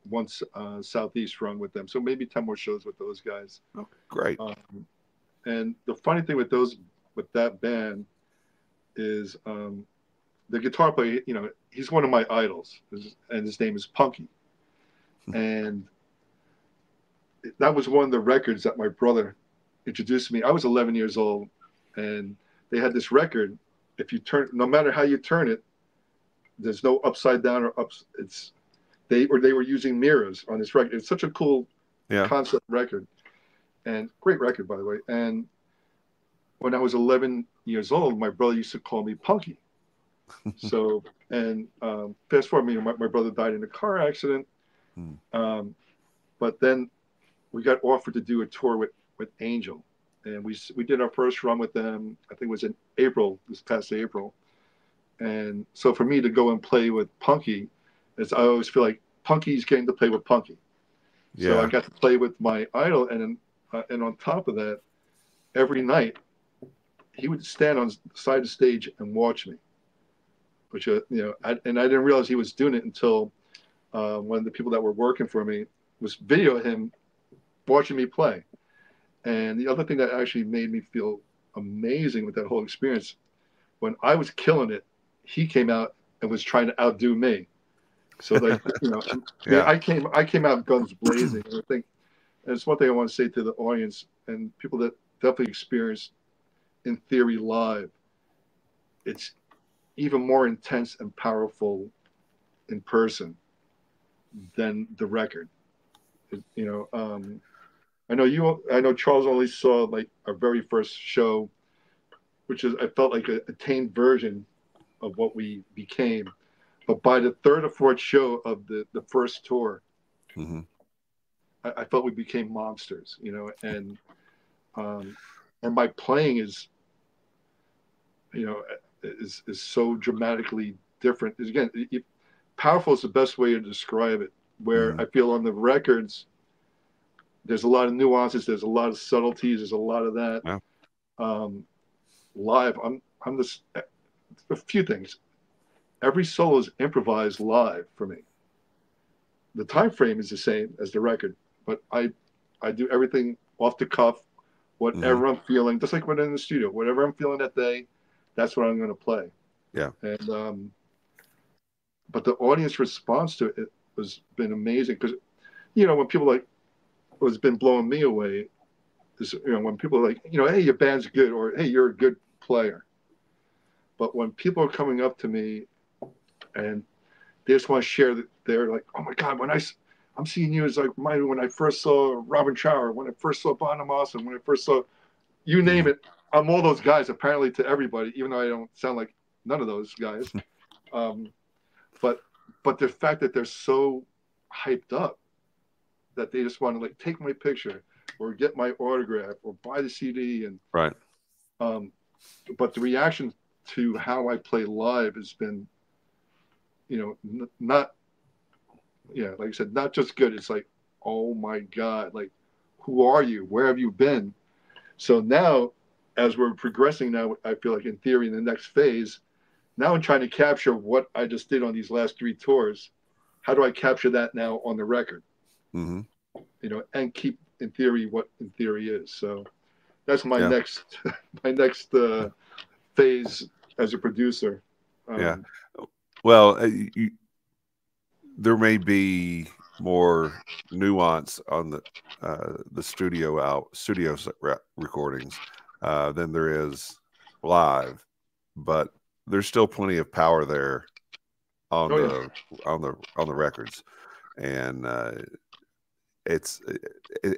once Southeast run with them. So maybe 10 more shows with those guys. Oh, great. And the funny thing with that band is the guitar player, he's one of my idols, and his name is Punky. And that was one of the records that my brother introduced me. I was 11 years old, and they had this record. If you turn, no matter how you turn it, there's no upside down or ups. They were using mirrors on this record. It's such a cool concept record, and great record, by the way. And when I was 11 years old, my brother used to call me Punky. So, and fast forward, my brother died in a car accident. But then we got offered to do a tour with Angel, and we did our first run with them. I think it was in April, this past April. And so for me to go and play with Punky, I always feel like Punky's getting to play with Punky. So I got to play with my idol, and on top of that, every night he would stand on the side of the stage and watch me, which I didn't realize he was doing it until one of the people that were working for me was video him watching me play. And the other thing that actually made me feel amazing with that whole experience, when I was killing it, he came out and was trying to outdo me. So like, I came out guns blazing. And I think, and it's one thing I want to say to the audience and people that definitely experience In Theory live, it's even more intense and powerful in person than the record. I know Charles only saw like our very first show, which is, I felt like a tamed version of what we became. But by the third or fourth show of the first tour, I felt we became monsters, and my playing is so dramatically different. Again, powerful is the best way to describe it. Where I feel on the records, there's a lot of nuances, there's a lot of subtleties, there's a lot of that. Yeah. Live, I'm this a few things. Every solo is improvised live for me. The time frame is the same as the record, but I do everything off the cuff, whatever I'm feeling, just like when I'm in the studio. Whatever I'm feeling that day, that's what I'm going to play. Yeah. And but the audience response to it has been amazing, because when people like, what's been blowing me away is when people are like, hey, your band's good, or hey, you're a good player. But when people are coming up to me and they just want to share that, they're like, oh my God, I'm seeing you as like when I first saw Robin Trower, when I first saw Bonamassa, when I first saw, you name it, I'm all those guys apparently to everybody, even though I don't sound like none of those guys. But the fact that they're so hyped up that they just want to like take my picture or get my autograph or buy the CD, and right. But the reaction to how I play live has been, like I said, not just good. It's like, oh my God, like, who are you? Where have you been? So now, as we're progressing now, I feel like In Theory in the next phase, now I'm trying to capture what I just did on these last 3 tours. How do I capture that now on the record? And keep In Theory what In Theory is. So that's my next phase as a producer. Well, there may be more nuance on the studio recordings than there is live, but there's still plenty of power there on the records, and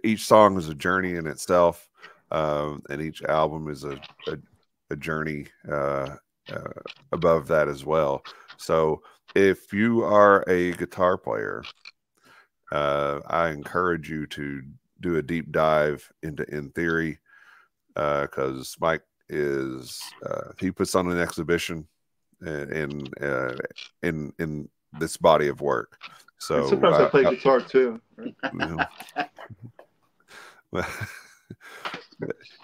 each song is a journey in itself, and each album is a journey above that as well. So if you are a guitar player, I encourage you to do a deep dive into In Theory, because Mike he puts on an exhibition in this body of work. So and sometimes I play guitar too. Right?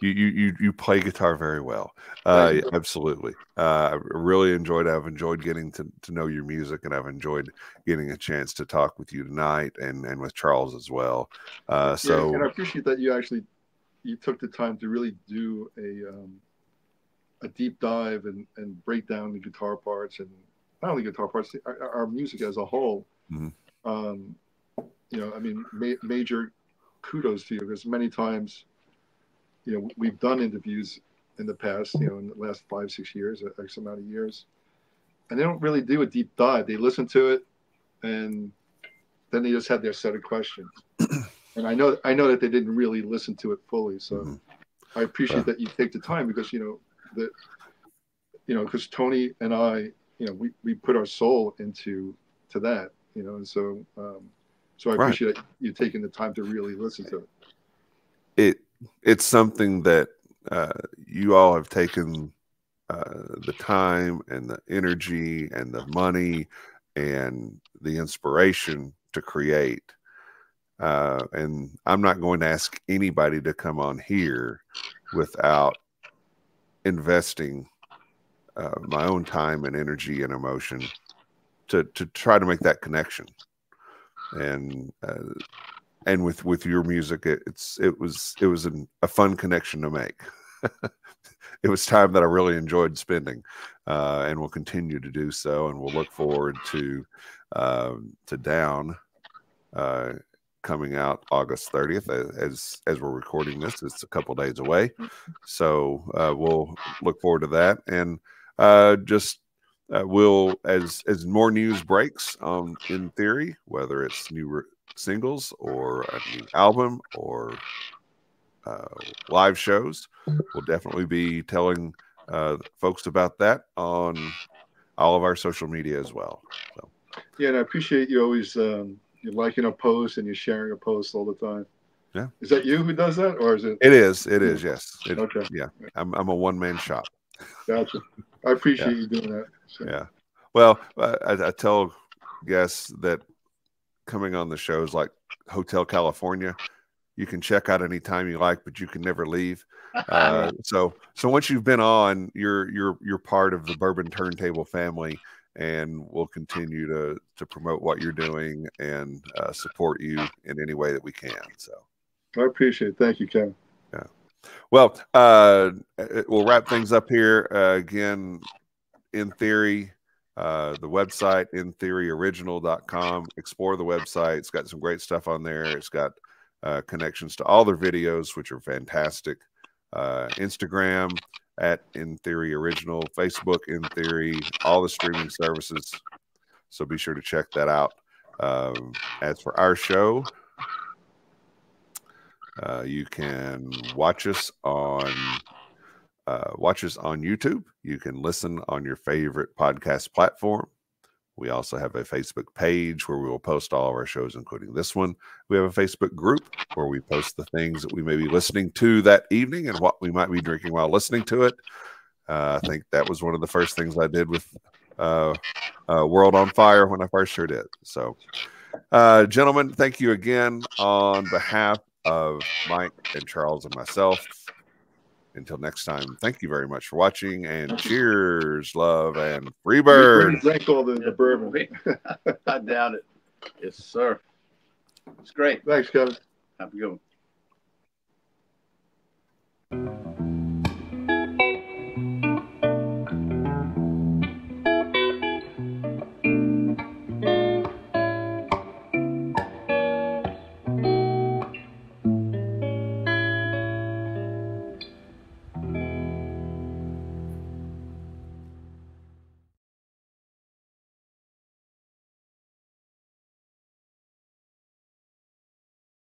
You play guitar very well. Absolutely. I really enjoyed it. I've enjoyed getting to know your music, and I've enjoyed getting a chance to talk with you tonight and with Charles as well. So and I appreciate that you took the time to really do a deep dive and break down the guitar parts, and not only guitar parts, our music as a whole. I mean, major kudos to you, because many times you know, we've done interviews in the past, you know, in the last 5-6 years, X amount of years, and they don't really do a deep dive. They listen to it, and then they just have their set of questions. And I know that they didn't really listen to it fully. So I appreciate that you take the time, because, you know, because Tony and I, you know, we put our soul into that, you know, and so I appreciate you taking the time to really listen to it. It's something that you all have taken the time and the energy and the money and the inspiration to create. And I'm not going to ask anybody to come on here without investing my own time and energy and emotion to try to make that connection. And with your music, it was a fun connection to make. It was time that I really enjoyed spending, and will continue to do so. And we'll look forward to Down coming out August 30th. As we're recording this, it's a couple days away, so we'll look forward to that. And we'll, as more news breaks In Theory, whether it's new singles or a new album or live shows, we'll definitely be telling folks about that on all of our social media as well. So yeah, and I appreciate you always you're liking a post and you're sharing a post all the time. Yeah, is that you who does that, or is it? It is. Yes. Okay. Yeah, I'm a one-man shop. Gotcha. I appreciate you doing that. So. Yeah. Well, I tell guests that coming on the shows like Hotel California, you can check out anytime you like, but you can never leave. So once you've been on, you're part of the Bourbon Turntable family, and we'll continue to promote what you're doing and support you in any way that we can. So I appreciate it. Thank you, Kevin. Yeah. Well, we'll wrap things up here. Again, In Theory, the website, intheoryoriginal.com. Explore the website. It's got some great stuff on there. It's got connections to all their videos, which are fantastic. Instagram at In Theory Original, Facebook In Theory, all the streaming services. So be sure to check that out. As for our show, you can watch us on YouTube. You can listen on your favorite podcast platform. We also have a Facebook page where we will post all of our shows, including this one. We have a Facebook group where we post the things that we may be listening to that evening and what we might be drinking while listening to it. I think that was one of the first things I did with World on Fire when I first heard it. So, gentlemen, thank you again on behalf of Mike and Charles and myself. Until next time, thank you very much for watching, and cheers, love, and Freebird. Drank all the bourbon. I doubt it. Yes, sir. It's great. Thanks, Kevin. Have a good one.